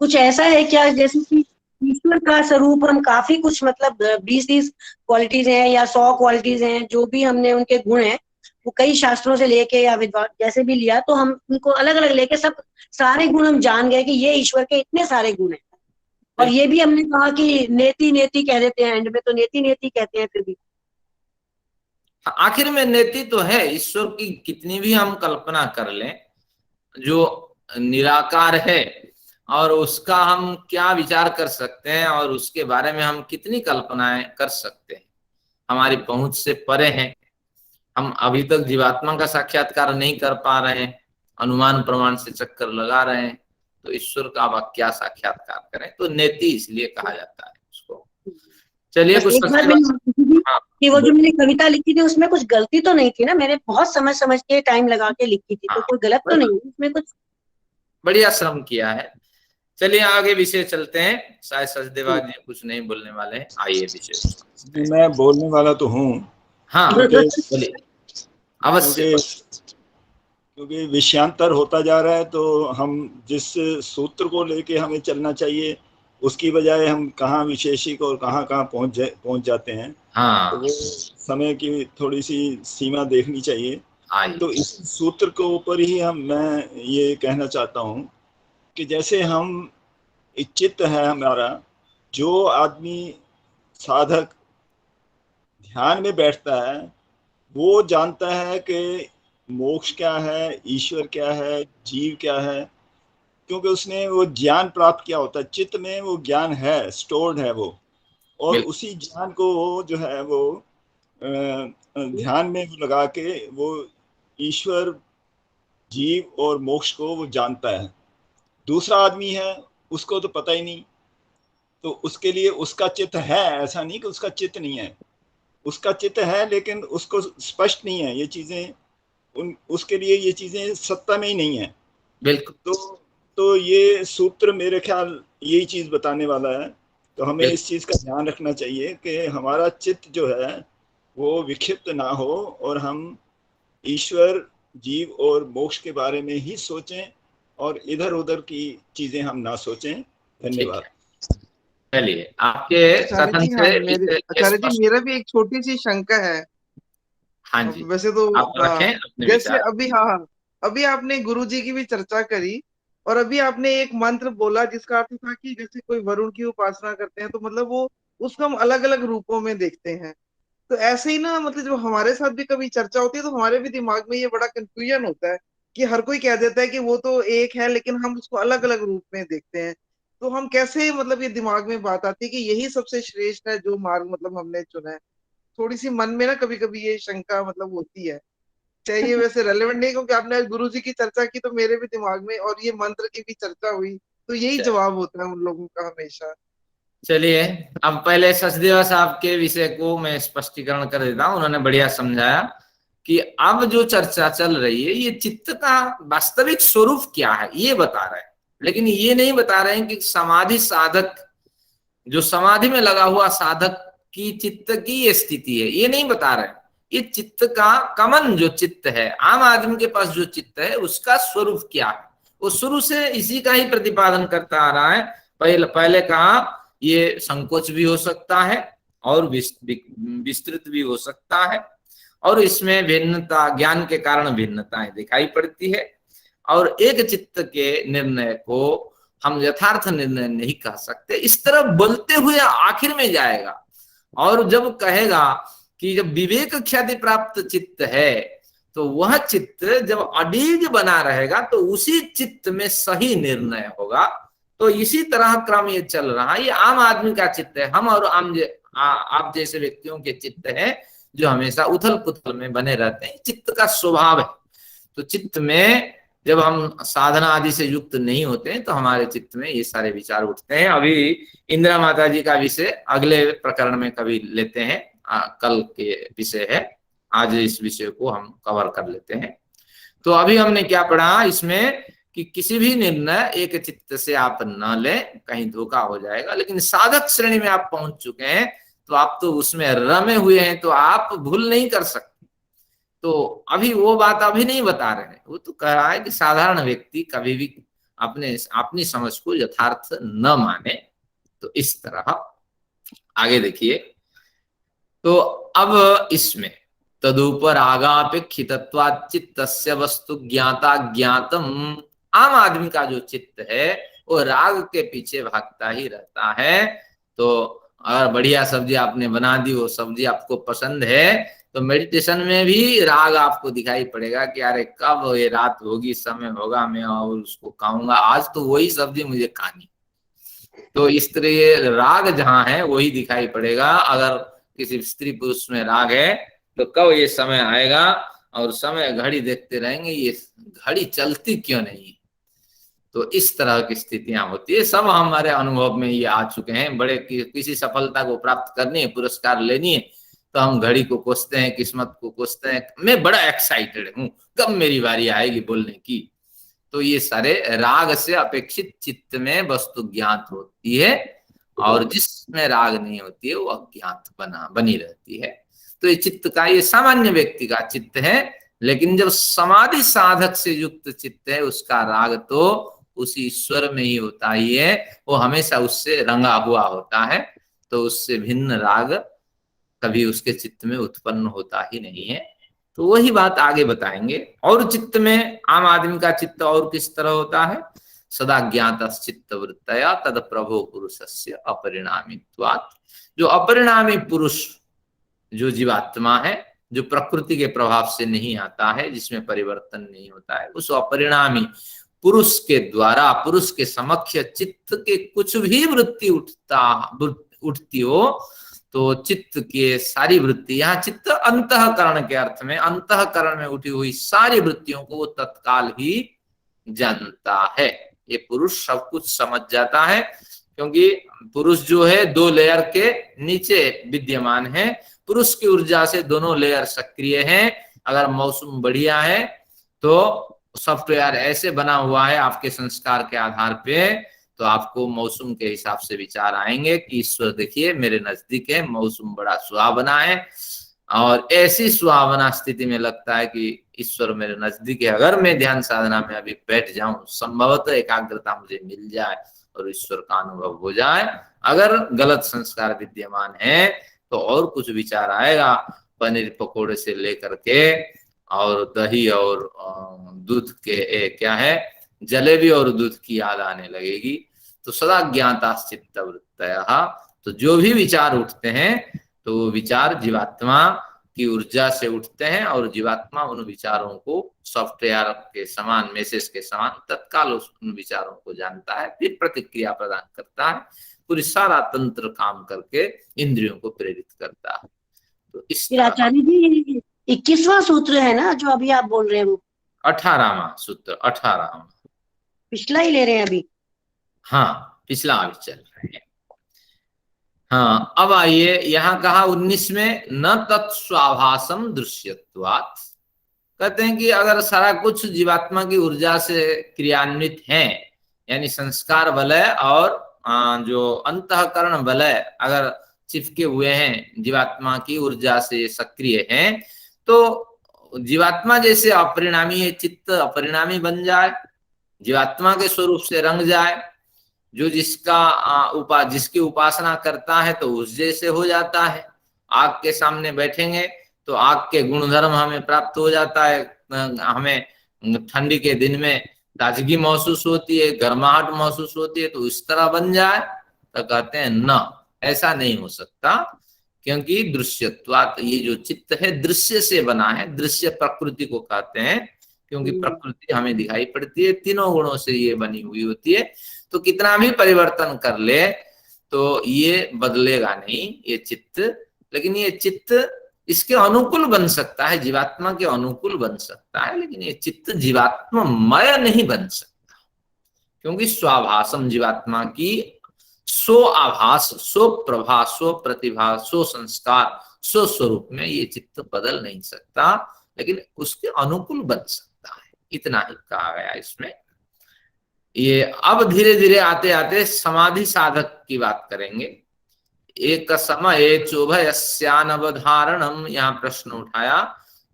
कुछ ऐसा है क्या, जैसे कि ईश्वर का स्वरूप हम काफी कुछ मतलब 20-30 क्वालिटीज हैं या 100 क्वालिटीज हैं, जो भी हमने उनके गुण हैं वो कई शास्त्रों से लेके या विद्वान जैसे भी लिया, तो हम उनको अलग अलग लेके सब सारे गुण हम जान गए कि ये ईश्वर के इतने सारे गुण हैं। और ये भी हमने कहा कि नेति नेति कह देते हैं, एंड में तो नेति नेति कहते हैं फिर भी। आखिर में नेति तो है, ईश्वर की कितनी भी हम कल्पना कर लें, जो निराकार है और उसका हम क्या विचार कर सकते हैं और उसके बारे में हम कितनी कल्पनाएं कर सकते हैं, हमारी पहुंच से परे हैं। हम अभी तक जीवात्मा का साक्षात्कार नहीं कर पा रहे हैं, अनुमान प्रमाण से चक्कर लगा रहे हैं, तो ईश्वर का अब क्या साक्षात्कार करें? तो नेति इसलिए कहा जाता है उसको। चलिए कुछ कि वो जो मैंने कविता लिखी थी उसमें कुछ गलती तो नहीं थी ना? मैंने बहुत समझ समझ के टाइम लगा के लिखी थी, तो कोई गलत तो नहीं है उसमें? कुछ बढ़िया श्रम किया है। चलिए आगे विषय चलते हैं, शायद सचदेवा जी कुछ नहीं बोलने वाले हैं, आइए विषय। मैं बोलने वाला तो हूँ। हाँ बोलिए, अवश्य। क्योंकि विषयांतर होता जा रहा है, तो हम जिस सूत्र को लेके हमें चलना चाहिए उसकी बजाय हम कहाँ विशेषिक और कहाँ पहुंच जाते हैं। हाँ, तो वो समय की थोड़ी सी सीमा देखनी चाहिए। तो इस सूत्र के ऊपर ही मैं ये कहना चाहता हूँ कि जैसे हम चित्त है हमारा, जो आदमी साधक ध्यान में बैठता है वो जानता है कि मोक्ष क्या है, ईश्वर क्या है, जीव क्या है, क्योंकि उसने वो ज्ञान प्राप्त किया होता है। चित्त में वो ज्ञान है, स्टोर्ड है वो, और उसी ज्ञान को जो है वो ध्यान में लगा के वो ईश्वर, जीव और मोक्ष को वो जानता है। दूसरा आदमी है, उसको तो पता ही नहीं, तो उसके लिए उसका चित्त है, ऐसा नहीं कि उसका चित्त नहीं है, उसका चित्त है, लेकिन उसको स्पष्ट नहीं है ये चीजें, उसके लिए ये चीजें सत्ता में ही नहीं है। बिल्कुल। तो ये सूत्र मेरे ख्याल यही चीज बताने वाला है। तो हमें इस चीज का ध्यान रखना चाहिए कि हमारा चित्त जो है वो विक्षिप्त ना हो और हम ईश्वर, जीव और मोक्ष के बारे में ही सोचें और इधर उधर की चीजें हम ना सोचें। धन्यवाद। चलिए आपके कथन से आचार्य जी मेरा भी एक छोटी सी शंका है। हाँ जी, वैसे तो आप रखें अपने जैसे विचार। अभी अभी आपने गुरु जी की भी चर्चा करी, और अभी आपने एक मंत्र बोला जिसका अर्थ था कि जैसे कोई वरुण की उपासना करते हैं तो मतलब वो उसको हम अलग अलग रूपों में देखते हैं। तो ऐसे ही ना, मतलब जब हमारे साथ भी कभी चर्चा होती है तो हमारे भी दिमाग में ये बड़ा कंफ्यूजन होता है कि हर कोई कह देता है कि वो तो एक है, लेकिन हम उसको अलग अलग रूप में देखते हैं। तो हम कैसे, मतलब ये दिमाग में बात आती है कि यही सबसे श्रेष्ठ है जो मार्ग मतलब हमने चुना है। थोड़ी सी मन में ना कभी कभी ये शंका मतलब होती है। चाहिए वैसे रेलेवेंट नहीं, क्योंकि आपने आज गुरु जी की चर्चा की तो मेरे भी दिमाग में, और ये मंत्र की भी चर्चा हुई, तो यही जवाब होता है उन लोगों का हमेशा। चलिए, अब पहले सचदेवा साहब के विषय को मैं स्पष्टीकरण कर देता हूँ। उन्होंने बढ़िया समझाया कि अब जो चर्चा चल रही है ये चित्त का वास्तविक स्वरूप क्या है ये बता रहे हैं, लेकिन ये नहीं बता रहे हैं कि समाधि साधक, जो समाधि में लगा हुआ साधक की चित्त की ये स्थिति है, ये नहीं बता रहे हैं। ये चित्त का कमन जो चित्त है, आम आदमी के पास जो चित्त है उसका स्वरूप क्या है, वो शुरू से इसी का ही प्रतिपादन करता आ रहा है। पहले कहा ये संकोच भी हो सकता है और विस्तृत भी हो सकता है, और इसमें भिन्नता, ज्ञान के कारण भिन्नताएं दिखाई पड़ती है, और एक चित्त के निर्णय को हम यथार्थ निर्णय नहीं कह सकते। इस तरह बोलते हुए आखिर में जाएगा और जब कहेगा कि जब विवेक ख्याति प्राप्त चित्त है तो वह चित्त जब अडीज बना रहेगा तो उसी चित्त में सही निर्णय होगा। तो इसी तरह क्रम ये चल रहा है। ये आम आदमी का चित्त है, हम और आप जैसे व्यक्तियों के चित्त है जो हमेशा उथल पुथल में बने रहते हैं, चित्त का स्वभाव है। तो चित्त में जब हम साधना आदि से युक्त नहीं होते हैं तो हमारे चित्त में ये सारे विचार उठते हैं। अभी इंदिरा माता जी का विषय अगले प्रकरण में कभी लेते हैं, कल के विषय है, आज इस विषय को हम कवर कर लेते हैं। तो अभी हमने क्या पढ़ा इसमें कि किसी भी निर्णय एक चित्त से आप न लें, कहीं धोखा हो जाएगा। लेकिन साधक श्रेणी में आप पहुंच चुके हैं तो आप तो उसमें रमे हुए हैं, तो आप भूल नहीं कर सकते। तो अभी वो बात अभी नहीं बता रहे हैं, वो तो कह रहा है कि साधारण व्यक्ति कभी भी अपनी समझ को यथार्थ न माने। तो इस तरह आगे देखिए। तो अब इसमें तदुपर आगापेक्षितत्वात् चित्तस्य वस्तु ज्ञाता ज्ञातम, आम आदमी का जो चित्त है वो राग के पीछे भागता ही रहता है। तो अगर बढ़िया सब्जी आपने बना दी, वो सब्जी आपको पसंद है, तो मेडिटेशन में भी राग आपको दिखाई पड़ेगा कि अरे कब ये रात होगी, समय होगा, मैं और उसको खाऊंगा, आज तो वही सब्जी मुझे खानी। तो इस तरह ये राग जहाँ है वही दिखाई पड़ेगा। अगर किसी स्त्री पुरुष में राग है तो कब ये समय आएगा, और समय घड़ी देखते रहेंगे, ये घड़ी चलती क्यों नहीं। तो इस तरह की स्थितियां होती है, सब हमारे अनुभव में ये आ चुके हैं। बड़े किसी सफलता को प्राप्त करनी है, पुरस्कार लेनी है, तो हम घड़ी को कोसते हैं, किस्मत को कोसते हैं, मैं बड़ा एक्साइटेड हूँ, कब मेरी बारी आएगी बोलने की। तो ये सारे राग से अपेक्षित चित्त में वस्तु ज्ञात होती है, और जिसमें राग नहीं होती है वो अज्ञात बनी रहती है। तो ये चित्त का, ये सामान्य व्यक्ति का चित्त है। लेकिन जब समाधि साधक से युक्त चित्त है, उसका राग तो उसी ईश्वर में ही होता ही है, वो हमेशा उससे रंगा हुआ होता है। तो उससे भिन्न राग कभी उसके चित्त में उत्पन्न होता ही नहीं है। तो वही बात आगे बताएंगे। और चित्त में, आम आदमी का चित्त और किस तरह होता है, सदा ज्ञात चित्त वृत्तया तद प्रभो पुरुषस्य अपरिणामित्वात्। जो अपरिणामी पुरुष, जो जीवात्मा है, जो प्रकृति के प्रभाव से नहीं आता है, जिसमें परिवर्तन नहीं होता है, उस अपरिणामी पुरुष के द्वारा, पुरुष के समक्ष चित्त के कुछ भी वृत्ति उठती हो तो चित्त के सारी वृत्ति, यहाँ चित्त अंतःकरण के अर्थ में, अंतःकरण में उठी हुई सारी वृत्तियों को वो तत्काल ही जानता है। ये पुरुष सब कुछ समझ जाता है, क्योंकि पुरुष जो है दो लेयर के नीचे विद्यमान है। पुरुष की ऊर्जा से दोनों लेयर सक्रिय हैं। अगर मौसम बढ़िया है तो सॉफ्टवेयर ऐसे बना हुआ है आपके संस्कार के आधार पे, तो आपको मौसम के हिसाब से विचार आएंगे कि ईश्वर देखिए मेरे नजदीक है, मौसम बड़ा सुहावना है, और ऐसी सुहावना स्थिति में लगता है कि ईश्वर मेरे नजदीक है। अगर मैं ध्यान साधना में अभी बैठ जाऊं, संभवतः एकाग्रता मुझे मिल जाए और ईश्वर का अनुभव हो जाए। अगर गलत संस्कार विद्यमान है तो और कुछ विचार आएगा, पनीर पकोड़े से लेकर के और दही और दूध के क्या है, जलेबी और दूध की याद आने लगेगी। तो सदा ज्ञाता चित्त वृत्तयः, तो जो भी विचार उठते हैं तो वो विचार जीवात्मा की ऊर्जा से उठते हैं, और जीवात्मा उन विचारों को सॉफ्टवेयर के समान, मैसेज के समान तत्काल उन विचारों को जानता है, फिर प्रतिक्रिया प्रदान करता है, पूरी सारा तंत्र काम करके इंद्रियों को प्रेरित करता है। तो इस फिर आचार्य जी 21वां सूत्र है ना जो अभी आप बोल रहे हैं, वो 18वां सूत्र, 18वां, पिछला ही ले रहे हैं अभी? हाँ पिछला अभी चल रहे हैं। हाँ अब आइए, यहाँ कहा 19 में, न तत्स्वाभासम दृश्यत्वात्। कहते हैं कि अगर सारा कुछ जीवात्मा की ऊर्जा से क्रियान्वित है, यानी संस्कार वलय और जो अंतःकरण वलय अगर चिपके हुए हैं, जीवात्मा की ऊर्जा से सक्रिय हैं, तो जीवात्मा जैसे अपरिणामी है, चित्त अपरिणामी बन जाए, जीवात्मा के स्वरूप से रंग जाए, जो जिसका जिसकी उपासना करता है तो उस जैसे हो जाता है। आग के सामने बैठेंगे तो आग के गुणधर्म हमें प्राप्त हो जाता है, हमें ठंडी के दिन में ताजगी महसूस होती है, गर्माहट महसूस होती है, तो इस तरह बन जाए। तो कहते हैं न, ऐसा नहीं हो सकता, क्योंकि दृश्यत्वात्, ये जो चित्त है दृश्य से बना है, दृश्य प्रकृति को कहते हैं, क्योंकि प्रकृति हमें दिखाई पड़ती है, तीनों गुणों से ये बनी हुई होती है। तो कितना भी परिवर्तन कर ले तो ये बदलेगा नहीं ये चित्त, लेकिन ये चित्त इसके अनुकूल बन सकता है, जीवात्मा के अनुकूल बन सकता है, लेकिन ये चित्त जीवात्ममय नहीं बन सकता, क्योंकि स्वाभासम, जीवात्मा की सो आभास, सो प्रभा, सो प्रतिभा, सो संस्कार, सो स्वरूप में ये चित्त बदल नहीं सकता, लेकिन उसके अनुकूल बन सकता है। इतना ही कहा गया इसमें। ये अब धीरे धीरे आते आते समाधि साधक की बात करेंगे। एक समय चोभयस्यानवधारणम, यहाँ प्रश्न उठाया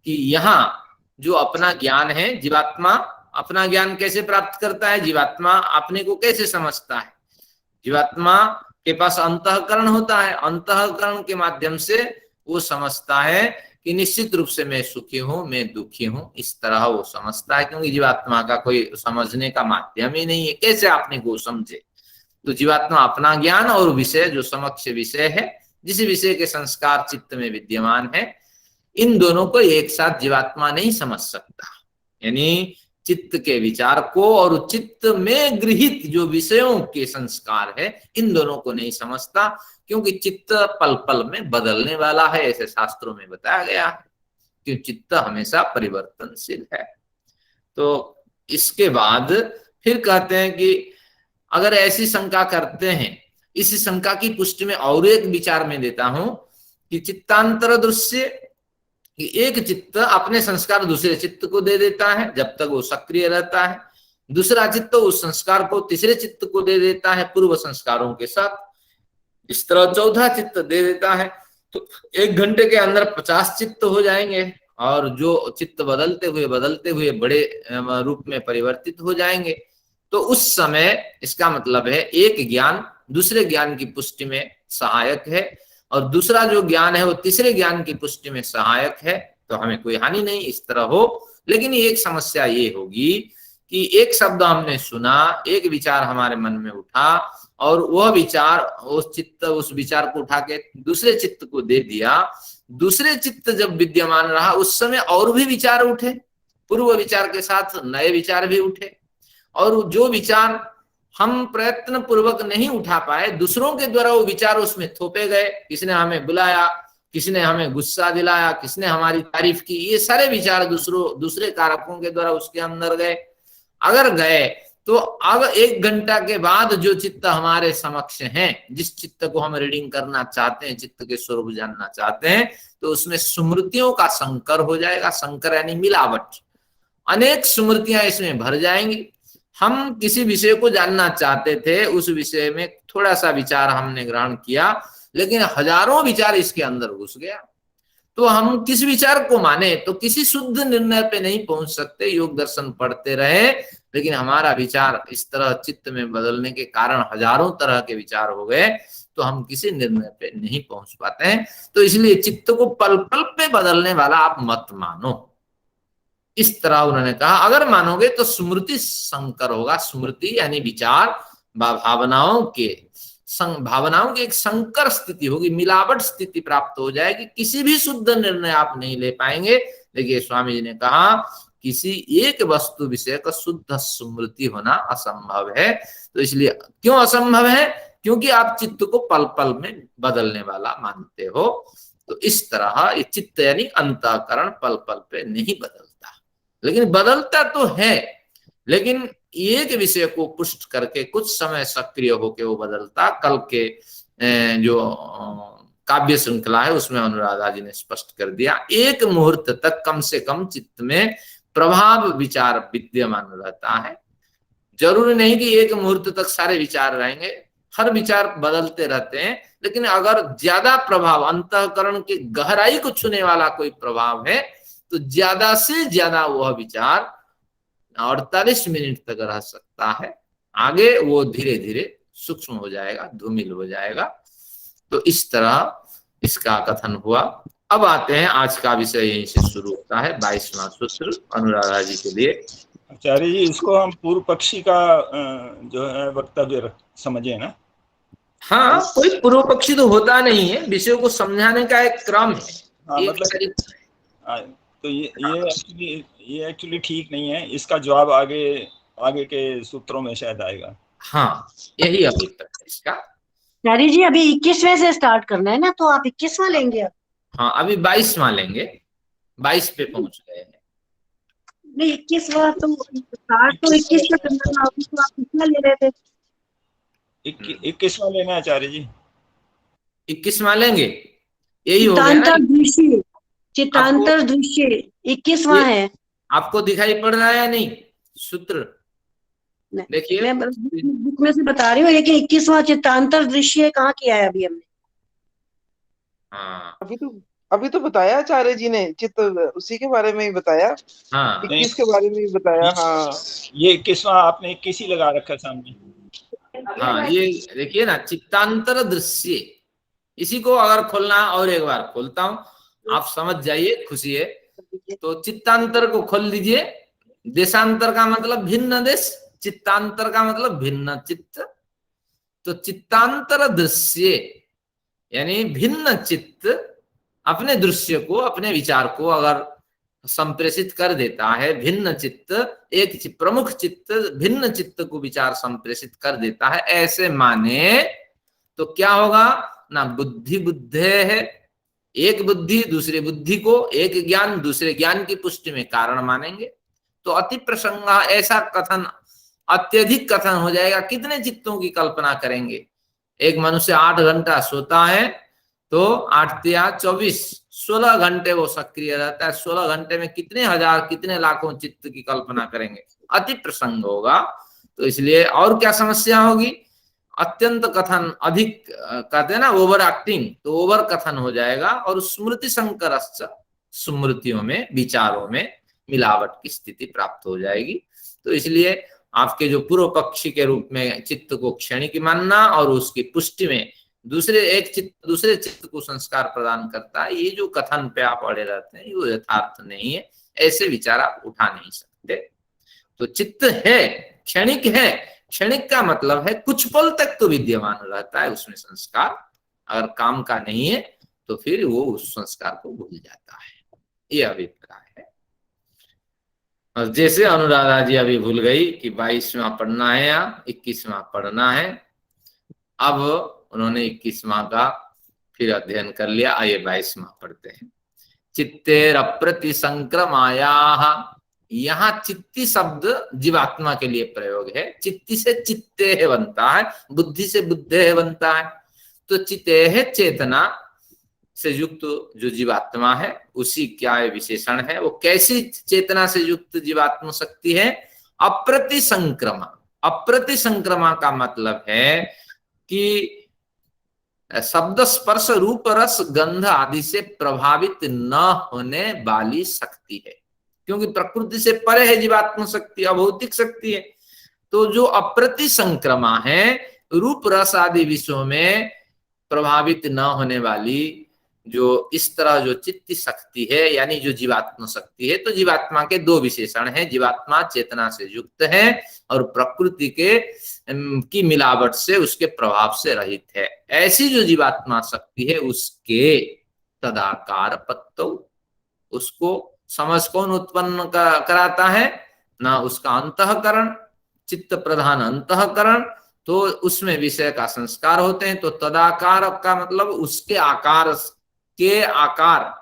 कि यहाँ जो अपना ज्ञान है, जीवात्मा अपना ज्ञान कैसे प्राप्त करता है, जीवात्मा अपने को कैसे समझता है। जीवात्मा के पास अंतःकरण होता है, अंतःकरण के माध्यम से वो समझता है कि निश्चित रूप से मैं सुखी हूं, मैं दुखी हूं, इस तरह वो समझता है, क्योंकि जीवात्मा का कोई समझने का माध्यम ही नहीं है, कैसे अपने को समझे। तो जीवात्मा अपना ज्ञान और विषय जो समक्ष विषय है, जिस विषय के संस्कार चित्त में विद्यमान है, इन दोनों को एक साथ जीवात्मा नहीं समझ सकता। यानी चित्त के विचार को और चित्त में गृहित जो विषयों के संस्कार है, इन दोनों को नहीं समझता, क्योंकि चित्त पल पल में बदलने वाला है, ऐसे शास्त्रों में बताया गया है, क्योंकि चित्त हमेशा परिवर्तनशील है। तो इसके बाद फिर कहते हैं कि अगर ऐसी शंका करते हैं, इसी शंका की पुष्टि में और एक विचार में देता हूं कि चित्तांतर दृश्य, कि एक चित्त अपने संस्कार दूसरे चित्त को दे देता है जब तक वो सक्रिय रहता है, दूसरा चित्त उस संस्कार को तीसरे चित्त को दे देता है पूर्व संस्कारों के साथ, इस तरह चौथा चित्त दे देता है। तो 1 घंटे के अंदर 50 चित्त हो जाएंगे, और जो चित्त बदलते हुए बड़े रूप में परिवर्तित हो जाएंगे। तो उस समय इसका मतलब है एक ज्ञान दूसरे ज्ञान की पुष्टि में सहायक है, और दूसरा जो ज्ञान है वो तीसरे ज्ञान की पुष्टि में सहायक है, तो हमें कोई हानि नहीं इस तरह हो। लेकिन एक समस्या ये होगी कि एक शब्द हमने सुना, एक विचार हमारे मन में उठा, और वह विचार उस विचार को उठा के दूसरे चित्त को दे दिया। दूसरे चित्त जब विद्यमान रहा उस समय और भी विचार उठे, पूर्व विचार के साथ नए विचार भी उठे, और जो विचार हम प्रयत्न पूर्वक नहीं उठा पाए, दूसरों के द्वारा वो विचार उसमें थोपे गए। किसने हमें बुलाया, किसने हमें गुस्सा दिलाया, किसने हमारी तारीफ की, ये सारे विचार दूसरे कारकों के द्वारा उसके अंदर गए। अगर गए तो अब 1 घंटा के बाद जो चित्त हमारे समक्ष हैं, जिस चित्त को हम रीडिंग करना चाहते हैं, चित्त के स्वरूप जानना चाहते हैं, तो उसमें स्मृतियों का संकर हो जाएगा। संकर यानी मिलावट, अनेक स्मृतियां इसमें भर जाएंगी। हम किसी विषय को जानना चाहते थे, उस विषय में थोड़ा सा विचार हमने ग्रहण किया, लेकिन हजारों विचार इसके अंदर घुस गया। तो हम किस विचार को माने, तो किसी शुद्ध निर्णय पे नहीं पहुंच सकते। योग दर्शन पढ़ते रहे, लेकिन हमारा विचार इस तरह चित्त में बदलने के कारण हजारों तरह के विचार हो गए, तो हम किसी निर्णय पे नहीं पहुंच पाते हैं। तो इसलिए चित्त को पल पल पे बदलने वाला आप मत मानो, इस तरह उन्होंने कहा। अगर मानोगे तो स्मृति संकर होगा। स्मृति यानी विचार, भावनाओं की एक संकर स्थिति होगी, मिलावट स्थिति प्राप्त हो जाएगी, किसी भी शुद्ध निर्णय आप नहीं ले पाएंगे। देखिए स्वामी जी ने कहा किसी एक वस्तु विषय का शुद्ध स्मृति होना असंभव है। तो इसलिए क्यों असंभव है, क्योंकि आप चित्त को पल पल में बदलने वाला मानते हो। तो इस तरह ये चित्त यानी अंतःकरण पल पल पे नहीं बदलता, लेकिन बदलता तो है, लेकिन एक विषय को पुष्ट करके कुछ समय सक्रिय होके वो बदलता। कल के जो काव्य श्रृंखला है उसमें अनुराधा जी ने स्पष्ट कर दिया, एक मुहूर्त तक कम से कम चित्त में प्रभाव विचार विद्यमान रहता है। जरूरी नहीं कि एक मुहूर्त तक सारे विचार रहेंगे, हर विचार बदलते रहते हैं, लेकिन अगर ज्यादा प्रभाव अंतःकरण की गहराई को छूने वाला कोई प्रभाव है तो ज्यादा से ज्यादा वह विचार 48 मिनट तक रह सकता है, आगे वो धीरे धीरे सूक्ष्म हो जाएगा, धूमिल हो जाएगा। तो इस तरह इसका कथन हुआ। अब आते हैं, आज का विषय यहीं से शुरू होता है, 22वां सूत्र अनुराधा जी के लिए। आचार्य जी, इसको हम पूर्व पक्षी का जो है वक्तव्य समझे ना? हाँ, कोई पूर्व पक्षी तो होता नहीं है, विषय को समझाने का एक क्रम है। हाँ, मतलब तो ये एक्चुअली ठीक नहीं है, इसका जवाब आगे के सूत्रों में शायद आएगा। हाँ, यही अभी तक है इसका। नारी जी अभी 21वें से स्टार्ट करना है ना, तो आप 21वां लेंगे अब? हाँ, अभी 22वां लेंगे, 22 पे पहुंच गए हैं। नहीं, 21वां तो स्टार्ट तो 21 से करना था, अभी तो आप कितना ले रहे थे? 21वां लेना है आचार्य जी। 21वां लेंगे, यही हो गया ना। दृश्य, चित्तांतर दृश्य 21वां है। आपको दिखाई पड़ रहा है या नहीं सूत्र? देखिए, मैं बुक में से बता रही हूँ, लेकिन 21वां चित्तांतर दृश्य कहाँ किया है अभी हमने? हाँ, अभी तो बताया आचार्य जी ने, चित्त उसी के बारे में ही बताया। हाँ, 21 के बारे में ही बताया। हाँ, ये 21वां आपने 21 ही लगा रखा सामने। हाँ, ये देखिए ना, चित्तांतर दृश्य, इसी को अगर खोलना और एक बार खोलता हूं, आप समझ जाइए, खुशी है। तो चित्तांतर को खोल लीजिए। देशांतर का मतलब भिन्न देश, चित्तांतर का मतलब भिन्न चित्त। तो चित्तांतर दृश्य यानी भिन्न चित्त अपने दृश्य को, अपने विचार को अगर संप्रेषित कर देता है, भिन्न चित्त, एक प्रमुख चित्त भिन्न चित्त को विचार संप्रेषित कर देता है, ऐसे माने तो क्या होगा ना, बुद्धि बुद्धे है, एक बुद्धि दूसरे बुद्धि को, एक ज्ञान दूसरे ज्ञान की पुष्टि में कारण मानेंगे। तो अति प्रसंगा, ऐसा कथन अत्यधिक कथन हो जाएगा। कितने चित्तों की कल्पना करेंगे? एक मनुष्य 8 घंटा सोता है तो 8 या 24, 16 घंटे वो सक्रिय रहता है। 16 घंटे में कितने हजार, कितने लाखों चित्त की कल्पना करेंगे? अति प्रसंग होगा। तो इसलिए और क्या समस्या होगी? अत्यंत कथन, अधिक कहते हैं ना ओवर एक्टिंग, तो ओवर कथन हो जाएगा और स्मृति संकर, स्मृतियों में, विचारों में मिलावट की स्थिति प्राप्त हो जाएगी। तो इसलिए आपके जो पूर्व पक्षी के रूप में चित्त को क्षणिक मानना और उसकी पुष्टि में एक चित्त दूसरे चित्त को संस्कार प्रदान करता है, ये जो कथन पे आप अड़े रहते हैं, ये यथार्थ नहीं है। ऐसे विचार आप उठा नहीं सकते। तो चित्त है, क्षणिक है। क्षणिक का मतलब है कुछ पल तक तो विद्यमान रहता है उसमें संस्कार, अगर काम का नहीं है तो फिर वो उस संस्कार को भूल जाता है। ये अभिप्राय है। और जैसे अनुराधा जी अभी भूल गई कि 22वां पढ़ना है या 21वां पढ़ना है, अब उन्होंने 21वां का फिर अध्ययन कर लिया। आइए 22वां पढ़ते हैं। चित्तेर अप्रति संक्रमाया, यहाँ चित्ती शब्द जीवात्मा के लिए प्रयोग है। चित्ती से चित्ते है बनता है, बुद्धि से बुद्धे है बनता है। तो चित्ते है चेतना से युक्त जो जीवात्मा है, उसी क्या विशेषण है? वो कैसी चेतना से युक्त जीवात्मा शक्ति है? अप्रति संक्रमा। अप्रति संक्रमा का मतलब है कि शब्द स्पर्श रूप रस गंध आदि से प्रभावित न होने वाली शक्ति है, क्योंकि प्रकृति से परे है जीवात्मा शक्ति, अभौतिक शक्ति है। तो जो अप्रति संक्रमा है, रूप रस आदि विषयों में प्रभावित न होने वाली जो इस तरह जो चित्त शक्ति है, यानी जो जीवात्मा शक्ति है, तो जीवात्मा के दो विशेषण हैं। जीवात्मा चेतना से युक्त है और प्रकृति की मिलावट से, उसके प्रभाव से रहित है। ऐसी जो जीवात्मा शक्ति है, उसके तदाकार पत्तो, उसको समझ कौन उत्पन्न कराता है ना? उसका अंतःकरण, चित्त प्रधान अंतःकरण, तो उसमें विषय का संस्कार होते हैं। तो तदाकार का मतलब उसके आकार के आकार,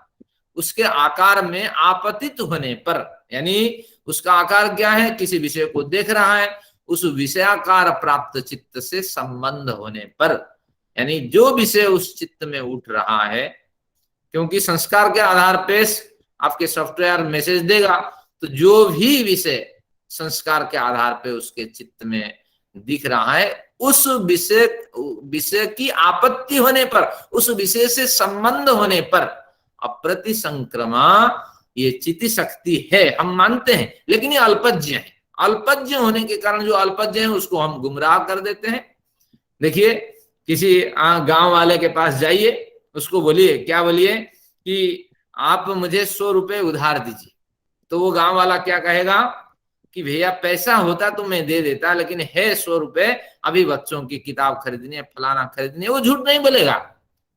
उसके आकार में आपतित होने पर, यानी उसका आकार क्या है, किसी विषय को देख रहा है, उस विषयाकार प्राप्त चित्त से संबंध होने पर, यानी जो विषय उस चित्त में उठ रहा है, क्योंकि संस्कार के आधार पे आपके सॉफ्टवेयर मैसेज देगा, तो जो भी विषय संस्कार के आधार पे उसके चित्त में दिख रहा है, उस विषय की आपत्ति होने पर, उस विषय से संबंध होने पर अप्रतिसंक्रमा ये चित्त शक्ति है, हम मानते हैं, लेकिन ये अल्पज्ञ है। अल्पज्ञ होने के कारण जो अल्पज्ञ है उसको हम गुमराह कर देते हैं। देखिए, किसी गांव वाले के पास जाइए, उसको बोलिए, क्या बोलिए कि आप मुझे 100 रुपए उधार दीजिए, तो वो गांव वाला क्या कहेगा कि भैया पैसा होता तो मैं दे देता, लेकिन है 100 रुपए, अभी बच्चों की किताब खरीदनी है, फलाना खरीदनी है। वो झूठ नहीं बोलेगा,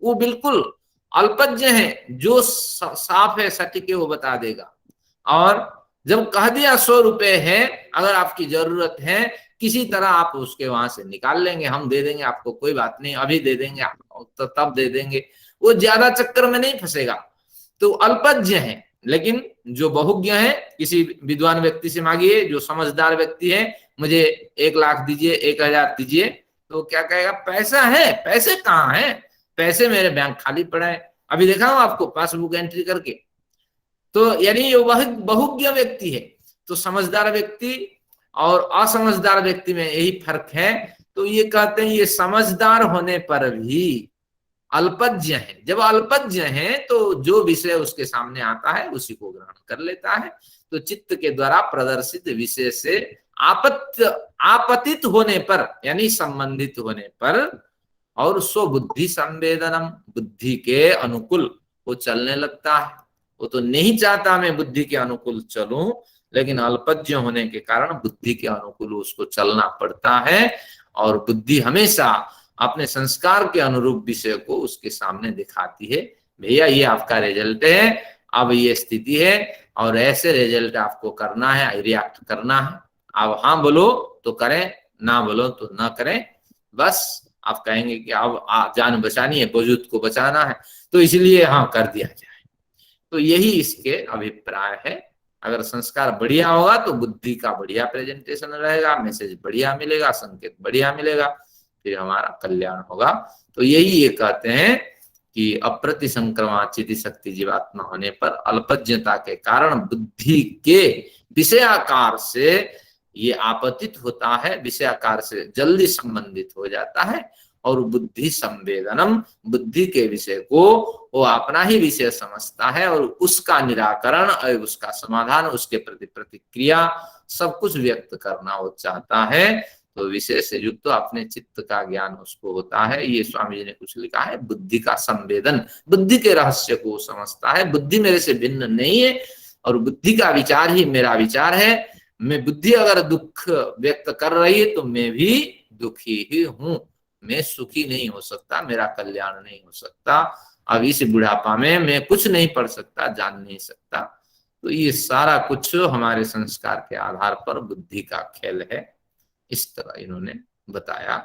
वो बिल्कुल अल्पज्ञ है, जो साफ है सटीक है वो बता देगा। और जब कह दिया 100 रुपए है, अगर आपकी जरूरत है, किसी तरह आप उसके वहां से निकाल लेंगे, हम दे देंगे आपको, कोई बात नहीं, अभी दे देंगे तो तब दे देंगे, वो ज्यादा चक्कर में नहीं फंसेगा। तो अल्पज्ञ है। लेकिन जो बहुज्ञ है, किसी विद्वान व्यक्ति से मांगिए, जो समझदार व्यक्ति है, मुझे 1 लाख दीजिए, 1000 दीजिए, तो क्या कहेगा, पैसा है, पैसे कहाँ है, पैसे मेरे बैंक खाली पड़ा है, अभी देखा हूं आपको पासबुक एंट्री करके। तो यानी ये बहुज्ञ व्यक्ति है। तो समझदार व्यक्ति और असमझदार व्यक्ति में यही फर्क है। तो ये कहते हैं ये समझदार होने पर भी अल्पज्ञ है। जब अल्पज्ञ है तो जो विषय उसके सामने आता है उसी को ग्रहण कर लेता है। तो चित्त के द्वारा प्रदर्शित विषय से आपतित होने पर, यानी संबंधित होने पर, और स्वबुद्धि संवेदनम, बुद्धि के अनुकूल वो चलने लगता है। वो तो नहीं चाहता मैं बुद्धि के अनुकूल चलूं, लेकिन अल्पज्ञ होने के कारण बुद्धि के अनुकूल उसको चलना पड़ता है। और बुद्धि हमेशा अपने संस्कार के अनुरूप विषय को उसके सामने दिखाती है, भैया ये आपका रिजल्ट है, अब ये स्थिति है और ऐसे रिजल्ट आपको करना है, रिएक्ट करना है। अब हाँ बोलो तो करें, ना बोलो तो ना करें। बस आप कहेंगे कि अब जान बचानी है, वजूद को बचाना है, तो इसलिए हाँ कर दिया जाए। तो यही इसके अभिप्राय है। अगर संस्कार बढ़िया होगा तो बुद्धि का बढ़िया प्रेजेंटेशन रहेगा, मैसेज बढ़िया मिलेगा, संकेत बढ़िया मिलेगा, फिर हमारा कल्याण होगा। तो यही ये कहते हैं कि अप्रतिसंक्रमा चिति शक्ति जीवात्मा होने पर अल्पज्ञता के कारण बुद्धि के विषयाकार से ये आपतित होता है, विषयाकार से जल्दी संबंधित हो जाता है। और बुद्धि संवेदनम, बुद्धि के विषय को वो अपना ही विषय समझता है और उसका निराकरण और उसका समाधान, उसके प्रति प्रतिक्रिया सब कुछ व्यक्त करना वो चाहता है। तो विषय से युक्त तो अपने चित्त का ज्ञान उसको होता है। ये स्वामी जी ने कुछ लिखा है, बुद्धि का संवेदन, बुद्धि के रहस्य को समझता है। बुद्धि मेरे से भिन्न नहीं है और बुद्धि का विचार ही मेरा विचार है। मैं बुद्धि अगर दुख व्यक्त कर रही है तो मैं भी दुखी ही हूं, मैं सुखी नहीं हो सकता, मेरा कल्याण नहीं हो सकता। अब इस बुढ़ापा में मैं कुछ नहीं पढ़ सकता, जान नहीं सकता। तो ये सारा कुछ हमारे संस्कार के आधार पर बुद्धि का खेल है, इस तरह इन्होंने बताया।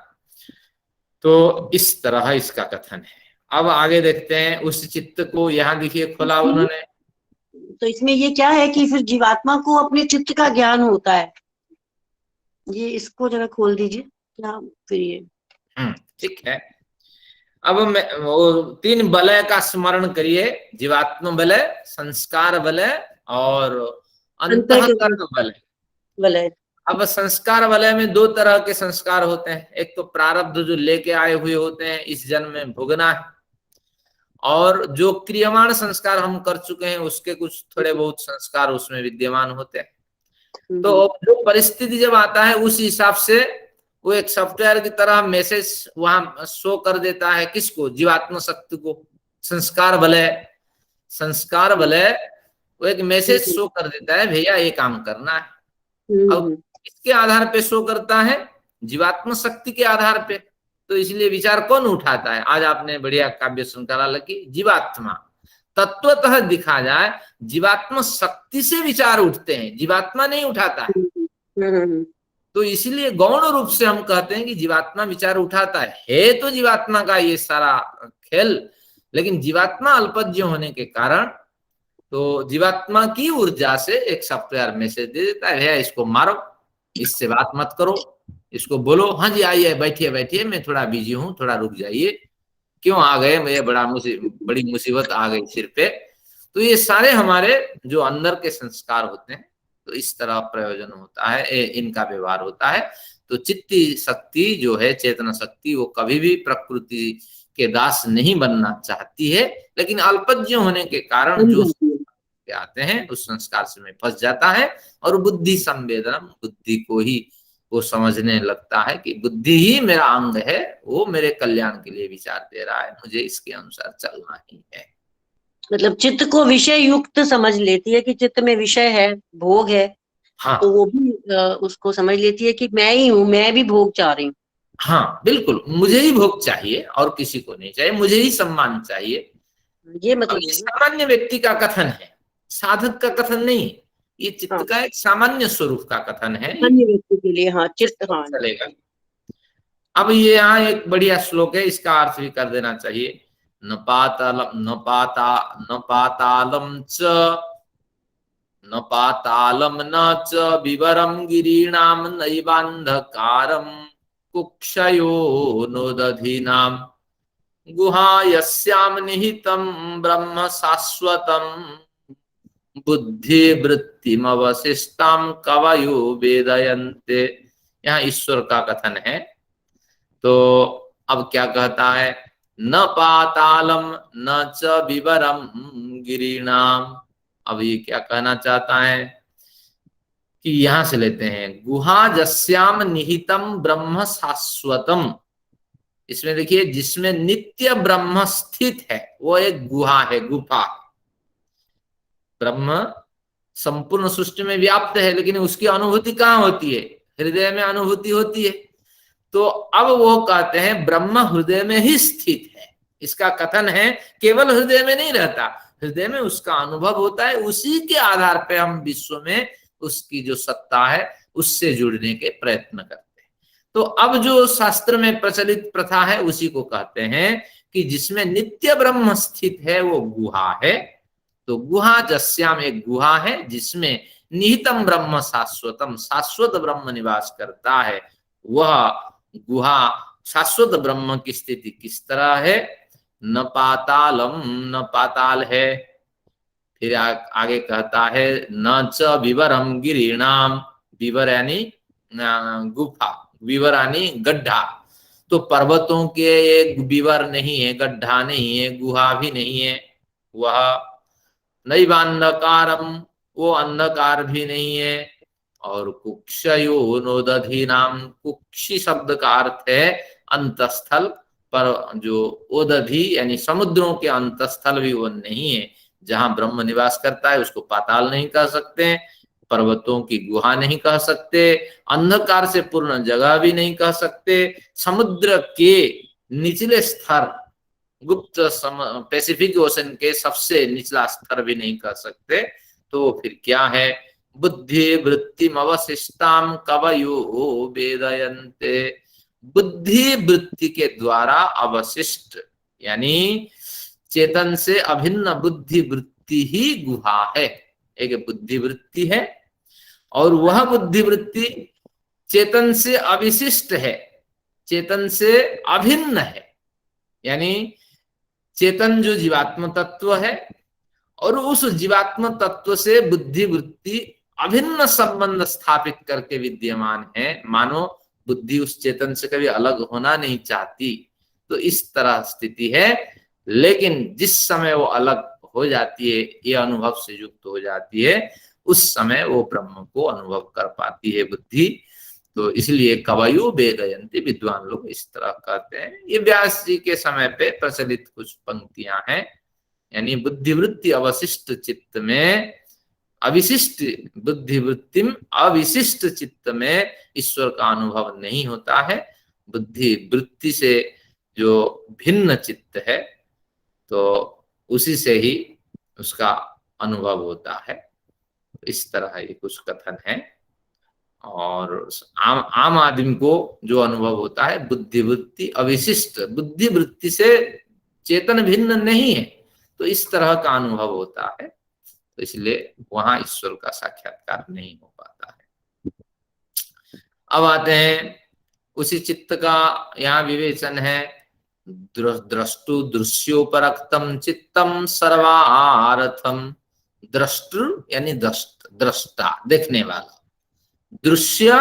तो इस तरह इसका कथन है। अब आगे देखते हैं उस चित्त को, यहाँ देखिए खोला उन्होंने। तो इसमें ये क्या है कि फिर जीवात्मा को अपने चित्त का ज्ञान होता है, ये इसको जरा खोल दीजिए क्या फिर ये। ठीक है। अब वो 3 बलय का स्मरण करिए, जीवात्म बलय, संस्कार बलय और अंतःकरण बलय। अब संस्कार वलय में 2 तरह के संस्कार होते हैं। एक तो प्रारब्ध जो लेके आए हुए होते हैं, इस जन्म में भोगना है, और जो क्रियमाण संस्कार हम कर चुके हैं उसके कुछ थोड़े बहुत संस्कार उसमें विद्यमान होते हैं। तो जो परिस्थिति जब आता है उस हिसाब से वो एक सॉफ्टवेयर की तरह मैसेज वहां शो कर देता है, किसको, जीवात्म शक्ति को। संस्कार वलय वो एक मैसेज शो कर देता है, भैया ये काम करना है। अब इसके आधार पे शो करता है, जीवात्म शक्ति के आधार पे। तो इसलिए विचार कौन उठाता है? आज आपने बढ़िया काव्य श्रृंखला लगी, जीवात्मा। तत्वतः दिखा जाए जीवात्म शक्ति से विचार उठते हैं, जीवात्मा नहीं उठाता है। तो इसलिए गौण रूप से हम कहते हैं कि जीवात्मा विचार उठाता है तो जीवात्मा का ये सारा खेल लेकिन जीवात्मा अल्पज्ञ होने के कारण तो जीवात्मा की ऊर्जा से एक सॉफ्टवेयर मैसेज दे देता है, भैया इसको मारो, इससे बात मत करो, इसको बोलो हाँ जी आइए बैठिए बैठिए मैं थोड़ा बिजी हूँ, थोड़ा रुक जाइए, क्यों आ गए, मैं बड़ी मुसीबत आ गई सिर पे। तो ये सारे हमारे जो अंदर के संस्कार होते हैं, तो इस तरह प्रयोजन होता है, इनका व्यवहार होता है। तो चित्ती शक्ति जो है, चेतना शक्ति, वो कभी भी प्रकृति के दास नहीं बनना चाहती है, लेकिन अल्पज्ञ होने के कारण जो आते हैं उस संस्कार से में फंस जाता है और बुद्धि संवेदनम, बुद्धि को ही वो समझने लगता है कि बुद्धि ही मेरा अंग है, वो मेरे कल्याण के लिए विचार दे रहा है, मुझे इसके अनुसार चलना ही है। मतलब चित्त को विषय युक्त समझ लेती है कि चित्त में विषय है, भोग है। हाँ, तो वो भी उसको समझ लेती है कि मैं ही हूँ, मैं भी भोग चाह रही हूँ। हाँ बिल्कुल, मुझे ही भोग चाहिए और किसी को नहीं चाहिए, मुझे ही सम्मान चाहिए। ये मतलब सामान्य व्यक्ति का कथन है, साधक का कथन नहीं, ये चित्त हाँ, का एक सामान्य स्वरूप का कथन है, अन्य व्यक्ति के लिए हाँ चित्त हाँ चलेगा। अब ये यहाँ एक बढ़िया श्लोक है, इसका अर्थ भी कर देना चाहिए। न पातालम न च विवरम गिरीणाम नैवान्धकारम कुक्षयो नोदधीनाम गुहायस्याम निहितम ब्रह्म शाश्वतम बुद्धि वृत्तिमवशिष्टाम कवयो वेदयन्ते। यहाँ ईश्वर का कथन है। तो अब क्या कहता है, न पातालम न च विवरम गिरीणाम। अब ये क्या कहना चाहता है कि यहां से लेते हैं, गुहा जस्याम निहितम ब्रह्म शाश्वतम। इसमें देखिए, जिसमें नित्य ब्रह्म स्थित है वो एक गुहा है, गुफा। ब्रह्म संपूर्ण सृष्टि में व्याप्त है, लेकिन उसकी अनुभूति कहाँ होती है, हृदय में अनुभूति होती है। तो अब वो कहते हैं ब्रह्म हृदय में ही स्थित है। इसका कथन है केवल हृदय में नहीं रहता, हृदय में उसका अनुभव होता है, उसी के आधार पर हम विश्व में उसकी जो सत्ता है उससे जुड़ने के प्रयत्न करते हैं। तो अब जो शास्त्र में प्रचलित प्रथा है उसी को कहते हैं कि जिसमें नित्य ब्रह्म स्थित है वो गुहा है। तो गुहा जस्याम एक गुहा है जिसमें निहितम ब्रह्म शाश्वतम, शाश्वत ब्रह्म निवास करता है। वह गुहा शाश्वत ब्रह्म की स्थिति किस तरह है, न पातालम, न पाताल है। फिर आगे कहता है न च विवरम गिरीणाम, विवर यानी गुफा, विवर यानी गड्ढा। तो पर्वतों के एक विवर नहीं है, गड्ढा नहीं है, गुहा भी नहीं है। वह नैवान्धकारम, वो अंधकार भी नहीं है। और कुक्षयो नोदधी नाम, कुक्षी शब्द का अर्थ है अंतस्थल, पर जो ओदधी यानी समुद्रों के अंतस्थल भी वो नहीं है। जहां ब्रह्म निवास करता है उसको पाताल नहीं कह सकते, पर्वतों की गुहा नहीं कह सकते, अंधकार से पूर्ण जगह भी नहीं कह सकते, समुद्र के निचले स्तर, गुप्त पैसिफिक ओशन के सबसे निचला स्तर भी नहीं कह सकते। तो फिर क्या है, बुद्धि वृत्तिम अवशिष्टाम कवयो वेदयन्ते। बुद्धि वृत्ति के द्वारा अवशिष्ट यानी चेतन से अभिन्न बुद्धि वृत्ति ही गुहा है। एक बुद्धि वृत्ति है और वह बुद्धि वृत्ति चेतन से अविशिष्ट है, चेतन से अभिन्न है। यानी चेतन जो जीवात्म तत्व है और उस जीवात्म तत्व से बुद्धि वृत्ति अभिन्न संबंध स्थापित करके विद्यमान है। मानो बुद्धि उस चेतन से कभी अलग होना नहीं चाहती। तो इस तरह स्थिति है, लेकिन जिस समय वो अलग हो जाती है, ये अनुभव से युक्त हो जाती है, उस समय वो ब्रह्म को अनुभव कर पाती है बुद्धि। तो इसलिए कवयो वेदयन्ति, विद्वान लोग इस तरह कहते हैं। ये व्यास जी के समय पे प्रचलित कुछ पंक्तियां हैं। यानी बुद्धिवृत्ति अवशिष्ट चित्त में, अविशिष्ट बुद्धिवृत्तिम अविशिष्ट चित्त में ईश्वर का अनुभव नहीं होता है। बुद्धि वृत्ति से जो भिन्न चित्त है तो उसी से ही उसका अनुभव होता है। इस तरह ये कुछ कथन है। और आम आदमी को जो अनुभव होता है बुद्धिवृत्ति अविशिष्ट, बुद्धिवृत्ति से चेतन भिन्न नहीं है, तो इस तरह का अनुभव होता है। तो इसलिए वहां ईश्वर का साक्षात्कार नहीं हो पाता है। अब आते हैं उसी चित्त का यहाँ विवेचन है। द्रष्टु दृश्योपरक्तम चित्तम सर्वार्थम। द्रष्टु यानी दृष्टा, देखने वाला। दृश्य,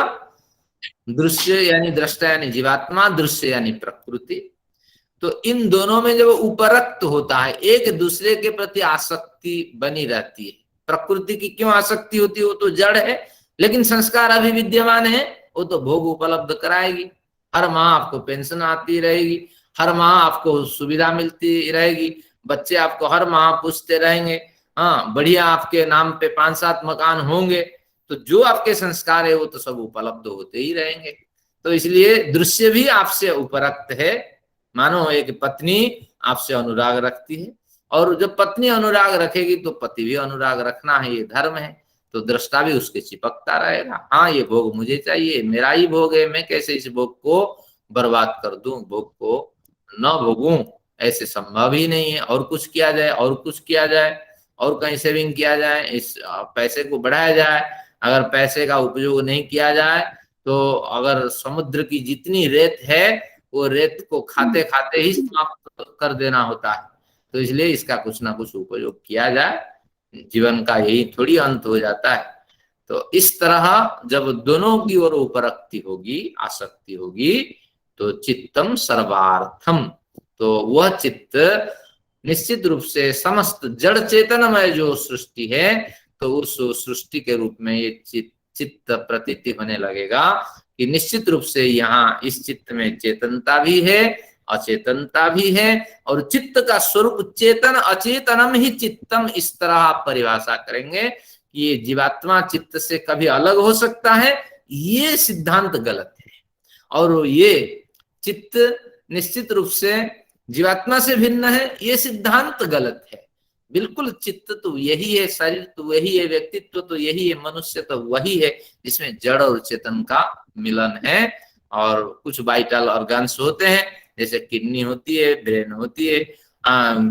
दृश्य यानी दृष्टा यानी जीवात्मा, दृश्य यानी प्रकृति। तो इन दोनों में जब उपरक्त होता है, एक दूसरे के प्रति आसक्ति बनी रहती है। प्रकृति की क्यों आसक्ति होती है? वो तो जड़ है, लेकिन संस्कार अभी विद्यमान है, वो तो भोग उपलब्ध कराएगी। हर माह आपको पेंशन आती रहेगी, हर माह आपको सुविधा मिलती रहेगी, बच्चे आपको हर माह पूछते रहेंगे, हाँ बढ़िया आपके नाम पे 5-7 मकान होंगे, तो जो आपके संस्कार है वो तो सब उपलब्ध होते ही रहेंगे। तो इसलिए दृश्य भी आपसे उपरक्त है। मानो एक पत्नी आपसे अनुराग रखती है, और जब पत्नी अनुराग रखेगी तो पति भी अनुराग रखना है, ये धर्म है। तो दृष्टा भी उसके चिपकता रहेगा, हाँ ये भोग मुझे चाहिए, मेरा ही भोग है, मैं कैसे इस भोग को बर्बाद कर दूं, भोग को न भोगूं, ऐसे संभव ही नहीं है। और कुछ किया जाए, और कुछ किया जाए, और कहीं सेविंग किया जाए, इस पैसे को बढ़ाया जाए। अगर पैसे का उपयोग नहीं किया जाए तो अगर समुद्र की जितनी रेत है वो रेत को खाते खाते ही समाप्त कर देना होता है। तो इसलिए इसका कुछ ना कुछ उपयोग किया जाए, जीवन का यही थोड़ी अंत हो जाता है। तो इस तरह जब दोनों की ओर उपरक्ति होगी, आसक्ति होगी, तो चित्तम सर्वार्थम, तो वह चित्त निश्चित रूप से समस्त जड़ चेतनमय जो सृष्टि है, तो उस सृष्टि के रूप में ये चित्त प्रतीति होने लगेगा कि निश्चित रूप से यहाँ इस चित्त में चेतनता भी है, अचेतनता भी है, और चित्त का स्वरूप चेतन अचेतनम ही चित्तम, इस तरह आप परिभाषा करेंगे कि ये जीवात्मा चित्त से कभी अलग हो सकता है, ये सिद्धांत गलत है। और ये चित्त निश्चित रूप से जीवात्मा से भिन्न है, ये सिद्धांत गलत है। बिल्कुल चित्त तो यही है, शरीर तो वही है, व्यक्तित्व तो यही है, मनुष्य तो वही है जिसमें जड़ और चेतन का मिलन है। और कुछ वाइटल ऑर्गन्स होते हैं, जैसे किडनी होती है, ब्रेन होती है,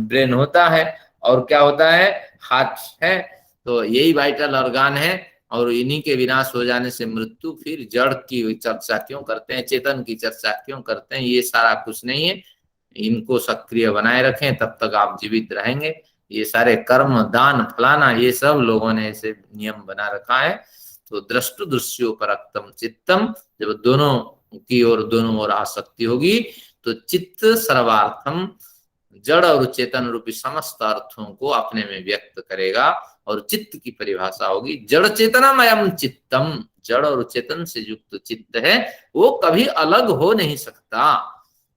ब्रेन होता है, और क्या होता है, हार्ट है। तो यही वाइटल ऑर्गन है, और इन्हीं के विनाश हो जाने से मृत्यु। फिर जड़ की चर्चा क्यों करते हैं, चेतन की चर्चा क्यों करते हैं? ये सारा कुछ नहीं है। इनको सक्रिय बनाए रखें, तब तक आप जीवित रहेंगे। ये सारे कर्म, दान, फलाना, ये सब लोगों ने ऐसे नियम बना रखा है। तो दृष्टु दृश्योपरक्तम चित्तम, जब दोनों की ओर दोनों ओर आसक्ति होगी तो चित्त सर्वार्थम, जड़ और चेतन रूपी समस्त अर्थों को अपने में व्यक्त करेगा। और चित्त की परिभाषा होगी जड़ चेतनमयम चित्तम, जड़ और चेतन से युक्त चित्त है, वो कभी अलग हो नहीं सकता।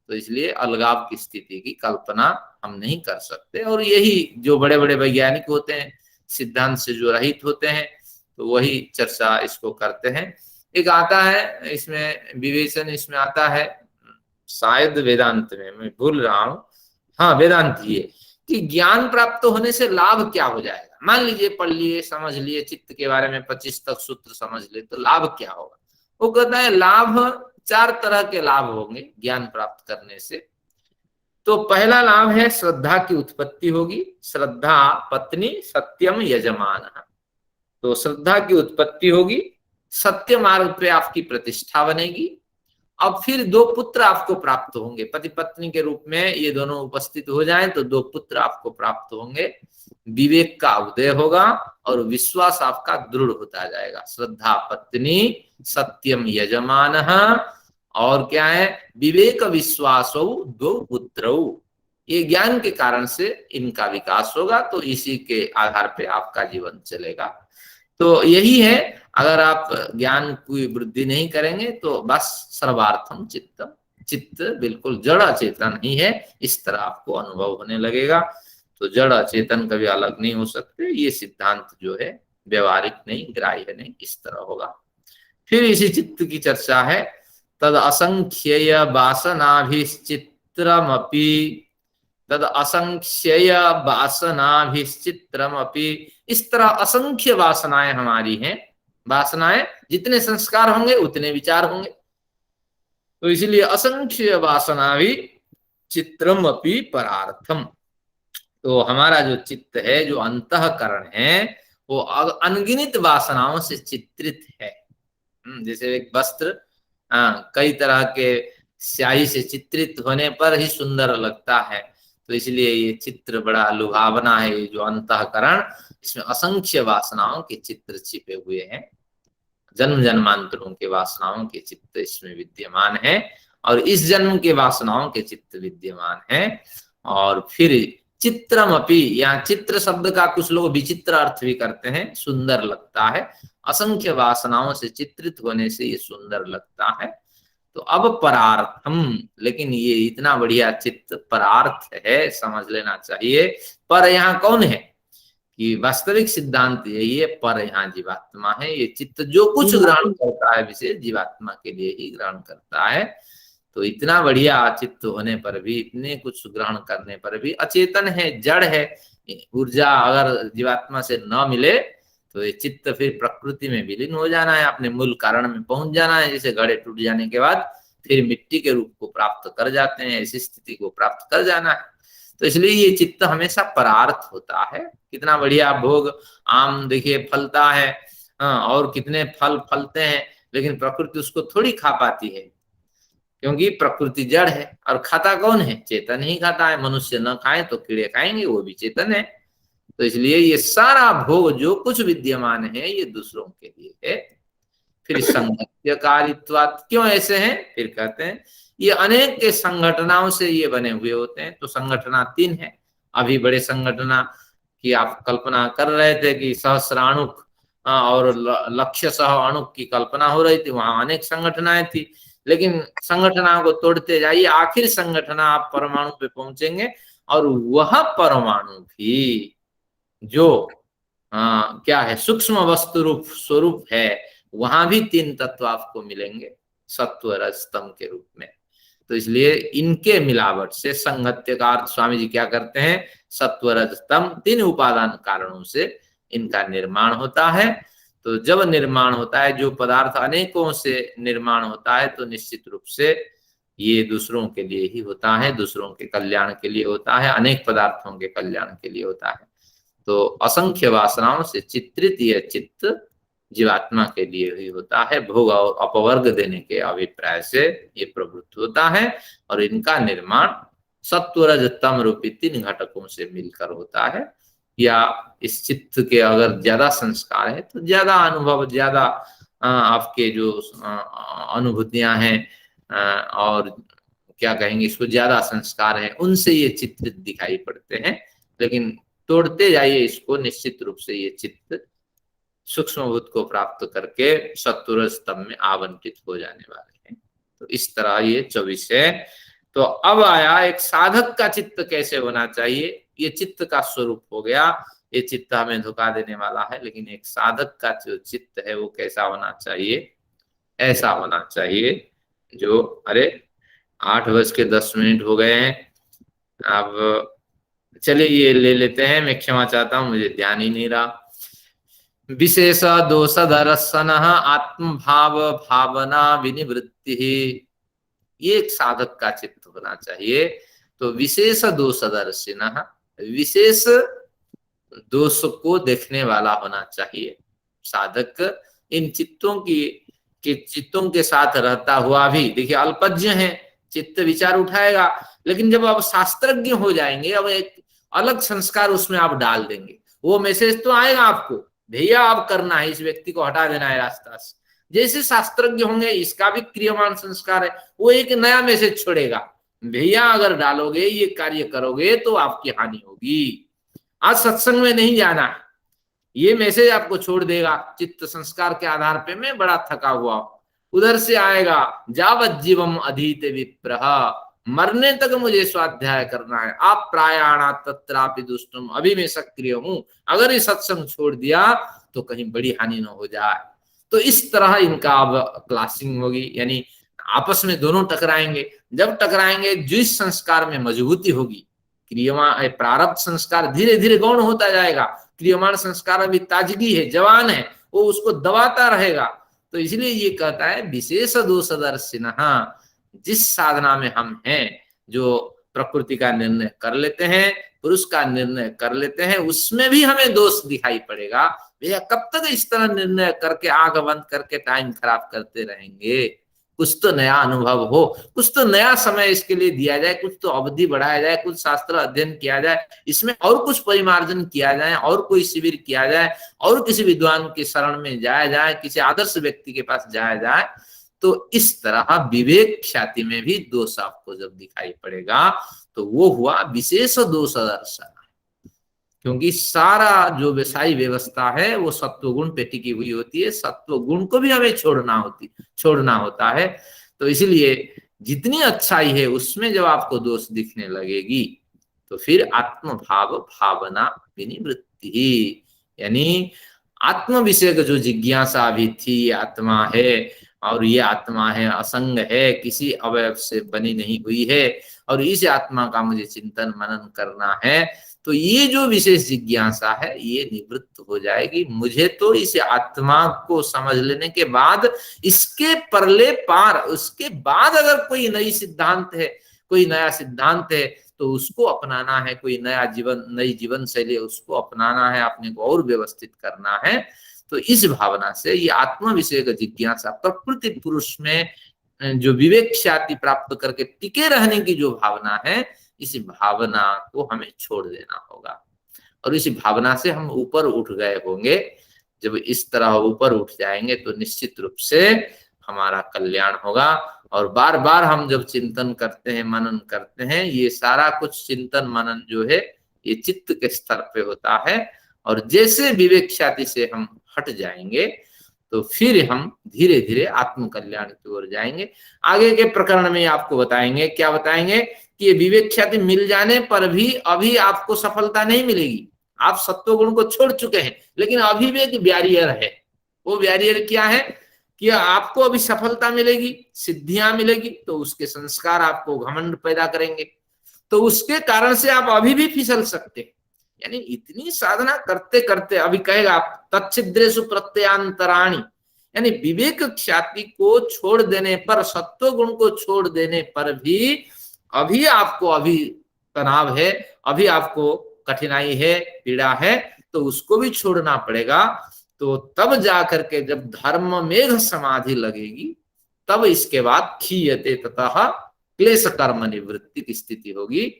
तो इसलिए अलगाव की स्थिति की कल्पना हम नहीं कर सकते। और यही जो बड़े बड़े वैज्ञानिक होते हैं, सिद्धांत से जो रहित होते हैं, तो वही चर्चा इसको करते हैं। एक आता है इसमें विवेचन, इसमें आता है शायद वेदांत में, मैं भूल रहा हूं, हाँ वेदांत ये, कि ज्ञान प्राप्त होने से लाभ क्या हो जाएगा। मान लीजिए पढ़ लिए, समझ लिए, चित्त के बारे में 25 तक सूत्र समझ लिए, तो लाभ क्या होगा? वो कहता है लाभ 4 तरह के लाभ होंगे ज्ञान प्राप्त करने से। तो पहला लाभ है श्रद्धा की उत्पत्ति होगी। श्रद्धा पत्नी सत्यम यजमान, तो श्रद्धा की उत्पत्ति होगी, सत्य मार्ग पे आपकी प्रतिष्ठा बनेगी। अब फिर 2 पुत्र आपको प्राप्त होंगे, पति पत्नी के रूप में ये दोनों उपस्थित हो जाएं तो 2 पुत्र आपको प्राप्त होंगे। विवेक का उदय होगा और विश्वास आपका दृढ़ होता जाएगा। श्रद्धा पत्नी सत्यम यजमान, और क्या है, विवेक विश्वासो 2 पुत्रौ, ये ज्ञान के कारण से इनका विकास होगा। तो इसी के आधार पे आपका जीवन चलेगा। तो यही है, अगर आप ज्ञान की वृद्धि नहीं करेंगे तो बस सर्वार्थम चित्तम, चित्त बिल्कुल जड़ चेतन ही है, इस तरह आपको अनुभव होने लगेगा। तो जड़ चेतन कभी अलग नहीं हो सकते, ये सिद्धांत जो है व्यवहारिक नहीं, ग्राह्य नहीं, इस तरह होगा। फिर इसी चित्त की चर्चा है, तद असंख्यय वासनाभिश्चित्रमपि, तद असंख्यय वासनाभिश्चित्रमपि, इस तरह असंख्य वासनाएं हमारी हैं। वासनाएं, जितने संस्कार होंगे उतने विचार होंगे। तो इसलिए असंख्य वासना भी चित्रम अपि परार्थम। तो हमारा जो चित्त है, जो अंतःकरण है, वो अनगिनत वासनाओं से चित्रित है। जैसे एक वस्त्र कई तरह के स्याही से चित्रित होने पर ही सुंदर लगता है, तो इसलिए ये चित्र बड़ा लुभावना है। ये जो अंतःकरण, इसमें असंख्य वासनाओं के चित्र छिपे हुए हैं, जन्म जन्मांतरों के वासनाओं के चित्त इसमें विद्यमान है, और इस जन्म के वासनाओं के चित्त विद्यमान है। और फिर चित्रमपि, यहाँ चित्र शब्द का कुछ लोग विचित्र अर्थ भी करते हैं, सुंदर लगता है। असंख्य वासनाओं से चित्रित होने से ये सुंदर लगता है। तो अब परार्थम, लेकिन ये इतना बढ़िया चित्त परार्थ है, समझ लेना चाहिए। पर यहाँ कौन है कि वास्तविक सिद्धांत यही है, पर यहाँ जीवात्मा है। ये चित्त जो कुछ ग्रहण करता है विशेष जीवात्मा के लिए ही ग्रहण करता है। तो इतना बढ़िया चित्त होने पर भी, इतने कुछ ग्रहण करने पर भी अचेतन है, जड़ है। ऊर्जा अगर जीवात्मा से न मिले तो ये चित्त फिर प्रकृति में विलीन हो जाना है, अपने मूल कारण में पहुंच जाना है। जैसे घड़े टूट जाने के बाद फिर मिट्टी के रूप को प्राप्त कर जाते हैं, ऐसी स्थिति को प्राप्त कर जाना है। तो इसलिए ये चित्त हमेशा परार्थ होता है। कितना बढ़िया भोग, आम देखिए फलता है, और कितने फल फलते हैं, लेकिन प्रकृति उसको थोड़ी खा पाती है, क्योंकि प्रकृति जड़ है। और खाता कौन है? चेतन ही खाता है। मनुष्य न खाए तो कीड़े खाएंगे, वो भी चेतन है। तो इसलिए ये सारा भोग जो कुछ विद्यमान है, ये दूसरों के लिए है। फिर संगत्यकारित्वात्, क्यों ऐसे हैं? फिर कहते हैं ये अनेक के संगठनाओं से ये बने हुए होते हैं। तो संगठना 3 है। अभी बड़े संगठना की आप कल्पना कर रहे थे कि सहस्राणुक और लक्ष्य सह अणुक की कल्पना हो रही थी, वहां अनेक संगठनाएं थी। लेकिन संगठनाओं को तोड़ते जाइए, आखिर संगठना आप परमाणु पे पहुंचेंगे, और वह परमाणु भी जो क्या है, सूक्ष्म वस्तु रूप स्वरूप है, वहां भी 3 तत्व आपको मिलेंगे सत्व रज तम के रूप में। तो इसलिए इनके मिलावट से संगत्य का अर्थ स्वामी जी क्या करते हैं, सत्व रज तम 3 उपादान कारणों से इनका निर्माण होता है। तो जब निर्माण होता है, जो पदार्थ अनेकों से निर्माण होता है, तो निश्चित रूप से ये दूसरों के लिए ही होता है, दूसरों के कल्याण के लिए होता है, अनेक पदार्थों के कल्याण के लिए होता है। तो असंख्य वासनाओं से चित्रित यह चित्त जीवात्मा के लिए ही होता है। भोग और अपवर्ग देने के अभिप्राय से ये प्रवृत्त होता है, और इनका निर्माण सत्व रज तम रूपी 3 घटकों से मिलकर होता है। या इस चित्त के अगर ज्यादा संस्कार है तो ज्यादा अनुभव, ज्यादा आपके जो अनुभूतियां हैं और क्या कहेंगे इसको, ज्यादा संस्कार है, उनसे ये चित्रित दिखाई पड़ते हैं। लेकिन तोड़ते जाइए इसको, निश्चित रूप से ये चित्त सूक्ष्मभूत को प्राप्त करके सत्वर स्तंभ में आवंटित हो जाने वाले हैं। तो इस तरह ये 24 है। तो अब आया एक साधक का चित्त कैसे होना चाहिए। ये चित्त का स्वरूप हो गया, ये चित्त हमें धोखा देने वाला है। लेकिन एक साधक का जो चित्त है वो कैसा होना चाहिए, ऐसा होना चाहिए जो, अरे 8:10 हो गए हैं। अब चलिए ये ले लेते हैं, मैं क्षमा चाहता हूं, मुझे ध्यान ही नहीं रहा। विशेष दोष दर्शन आत्म भाव भावना विनिवृत्ति, ये एक साधक का चित्त होना चाहिए। तो विशेष दोष दर्शन, विशेष दोष को देखने वाला होना चाहिए साधक। इन चित्तों चित्तों के साथ रहता हुआ भी, देखिए अल्पज्ञ है, चित्त विचार उठाएगा, लेकिन जब आप शास्त्रज्ञ हो जाएंगे, अब एक अलग संस्कार उसमें आप डाल देंगे। वो मैसेज तो आएगा आपको, भैया आप करना है, इस व्यक्ति को हटा देना है रास्ता से। जैसे शास्त्रज्ञ होंगे, इसका भी क्रियमान संस्कार है, वो एक नया मैसेज छोड़ेगा, भैया अगर डालोगे, ये कार्य करोगे तो आपकी हानि होगी, आज सत्संग में नहीं जाना है। ये मैसेज आपको छोड़ देगा चित्त संस्कार के आधार पे। मैं बड़ा थका हुआ, उधर से आएगा जावत जीवम अधीत विप्रह, मरने तक मुझे स्वाध्याय करना है। आप प्रायाणा तत्रापि दुष्टम, अभी मैं सक्रिय हूं, अगर ये सत्संग छोड़ दिया तो कहीं बड़ी हानि न हो जाए। तो इस तरह इनका अब क्लासिंग होगी, यानी आपस में दोनों टकराएंगे। जब टकराएंगे, जिस संस्कार में मजबूती होगी, क्रियमान प्रारब्ध संस्कार धीरे धीरे गौण होता जाएगा, क्रियमान संस्कार अभी ताजगी है, जवान है, वो उसको दबाता रहेगा। तो इसलिए ये कहता है विशेष दोष दर्शिनः, जिस साधना में हम हैं, जो प्रकृति का निर्णय कर लेते हैं, पुरुष का निर्णय कर लेते हैं, उसमें भी हमें दोष दिखाई पड़ेगा। भैया कब तक इस तरह निर्णय करके आंख बंद करके टाइम खराब करते रहेंगे? कुछ तो नया अनुभव हो, कुछ तो नया समय इसके लिए दिया जाए, कुछ तो अवधि बढ़ाया जाए, कुछ शास्त्र अध्ययन किया जाए, इसमें और कुछ परिमार्जन किया जाए, और कोई शिविर किया जाए, और किसी विद्वान के शरण में जाया जाए, किसी आदर्श व्यक्ति के पास जाया जाए। तो इस तरह विवेक ख्याति में भी दोष आपको जब दिखाई पड़ेगा तो वो हुआ विशेष दोष दर्शन, क्योंकि सारा जो व्यवसायी व्यवस्था है वो सत्वगुण पे टिकी हुई होती है, सत्वगुण को भी हमें छोड़ना होता है। तो इसलिए जितनी अच्छाई है उसमें जब आपको दोष दिखने लगेगी तो फिर आत्मभाव भावना विनिवृत्ति, यानी आत्म विषय का जो जिज्ञासा भी थी, आत्मा है और ये आत्मा है, असंग है, किसी अवयव से बनी नहीं हुई है, और इस आत्मा का मुझे चिंतन मनन करना है, तो ये जो विशेष जिज्ञासा है ये निवृत्त हो जाएगी। मुझे तो इस आत्मा को समझ लेने के बाद इसके परले पार, उसके बाद अगर कोई नई सिद्धांत है, कोई नया सिद्धांत है तो उसको अपनाना है, कोई नया जीवन, नई जीवन शैली उसको अपनाना है, अपने को और व्यवस्थित करना है। तो इस भावना से ये आत्म विषय का जिज्ञासा, प्रकृति पुरुष में जो विवेक ख्याति प्राप्त करके टिके रहने की जो भावना है, इस भावना को हमें छोड़ देना होगा। और इस भावना से हम ऊपर उठ गए होंगे। जब इस तरह ऊपर उठ जाएंगे तो निश्चित रूप से हमारा कल्याण होगा। और बार बार हम जब चिंतन करते हैं, मनन करते हैं, ये सारा कुछ चिंतन मनन जो है ये चित्त के स्तर पे होता है। और जैसे विवेक ख्याति से हम हट जाएंगे तो फिर हम धीरे धीरे आत्म कल्याण की ओर जाएंगे। आगे के प्रकरण में आपको बताएंगे, क्या बताएंगे कि ये विवेक ख्याति मिल जाने पर भी अभी आपको सफलता नहीं मिलेगी। आप सत्वगुण को छोड़ चुके हैं, लेकिन अभी भी एक बैरियर है। वो बैरियर क्या है कि आपको अभी सफलता मिलेगी, सिद्धियां मिलेगी, तो उसके संस्कार आपको घमंड पैदा करेंगे, तो उसके कारण से आप अभी भी फिसल सकते हैं। यानी इतनी साधना करते करते अभी कहेगा तच्छिद्रेषु प्रत्यंतराणि, यानी विवेक ख्याति को छोड़ देने पर, सत्व गुण को छोड़ देने पर भी अभी आपको अभी तनाव है, अभी आपको कठिनाई है, पीड़ा है, तो उसको भी छोड़ना पड़ेगा। तो तब जाकर के जब धर्म मेघ समाधि लगेगी, तब इसके बाद खीयते ततः क्लेश कर्म निवृत्ति की स्थिति होगी।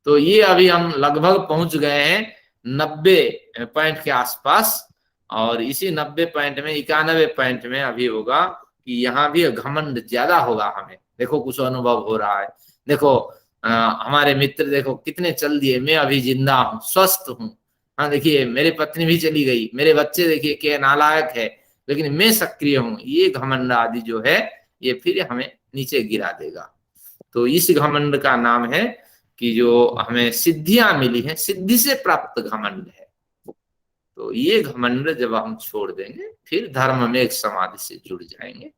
तो ये अभी हम लगभग पहुंच गए हैं 90 पॉइंट के आसपास, और इसी 90 पॉइंट में 91 पॉइंट में अभी होगा कि यहाँ भी घमंड ज्यादा होगा हमें। देखो कुछ अनुभव हो रहा है, देखो हमारे मित्र देखो कितने चल दिए, मैं अभी जिंदा हूँ, स्वस्थ हूँ। हाँ देखिए मेरी पत्नी भी चली गई, मेरे बच्चे देखिए क्या नालायक है, लेकिन मैं सक्रिय हूँ। ये घमंड आदि जो है ये फिर हमें नीचे गिरा देगा। तो इस घमंड का नाम है कि जो हमें सिद्धियां मिली हैं, सिद्धि से प्राप्त घमंड है। तो ये घमंड जब हम छोड़ देंगे फिर धर्म में एक समाधि से जुड़ जाएंगे।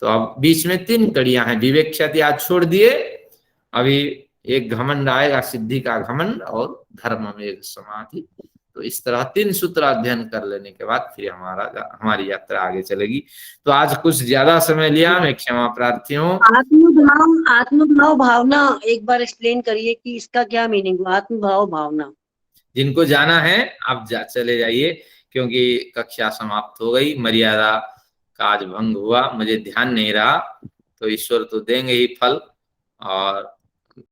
तो अब बीच में 3 कड़ियां हैं। विवेक ख्याति आज छोड़ दिए, अभी एक घमंड आएगा, सिद्धि का घमंड, और धर्म में एक समाधि। तो इस तरह 3 सूत्र अध्ययन कर लेने के बाद फिर हमारी यात्रा आगे चलेगी। तो आज कुछ ज्यादा समय लिया, मैं क्षमा प्रार्थी हूँ। आत्मभाव भावना एक बार एक्सप्लेन करिए कि इसका क्या मीनिंग हुआ, आत्मभाव भावना। जिनको जाना है आप चले जाइए, क्योंकि कक्षा समाप्त हो गई, मर्यादा का आज भंग हुआ, मुझे ध्यान नहीं रहा, तो ईश्वर तो देंगे ही फल। और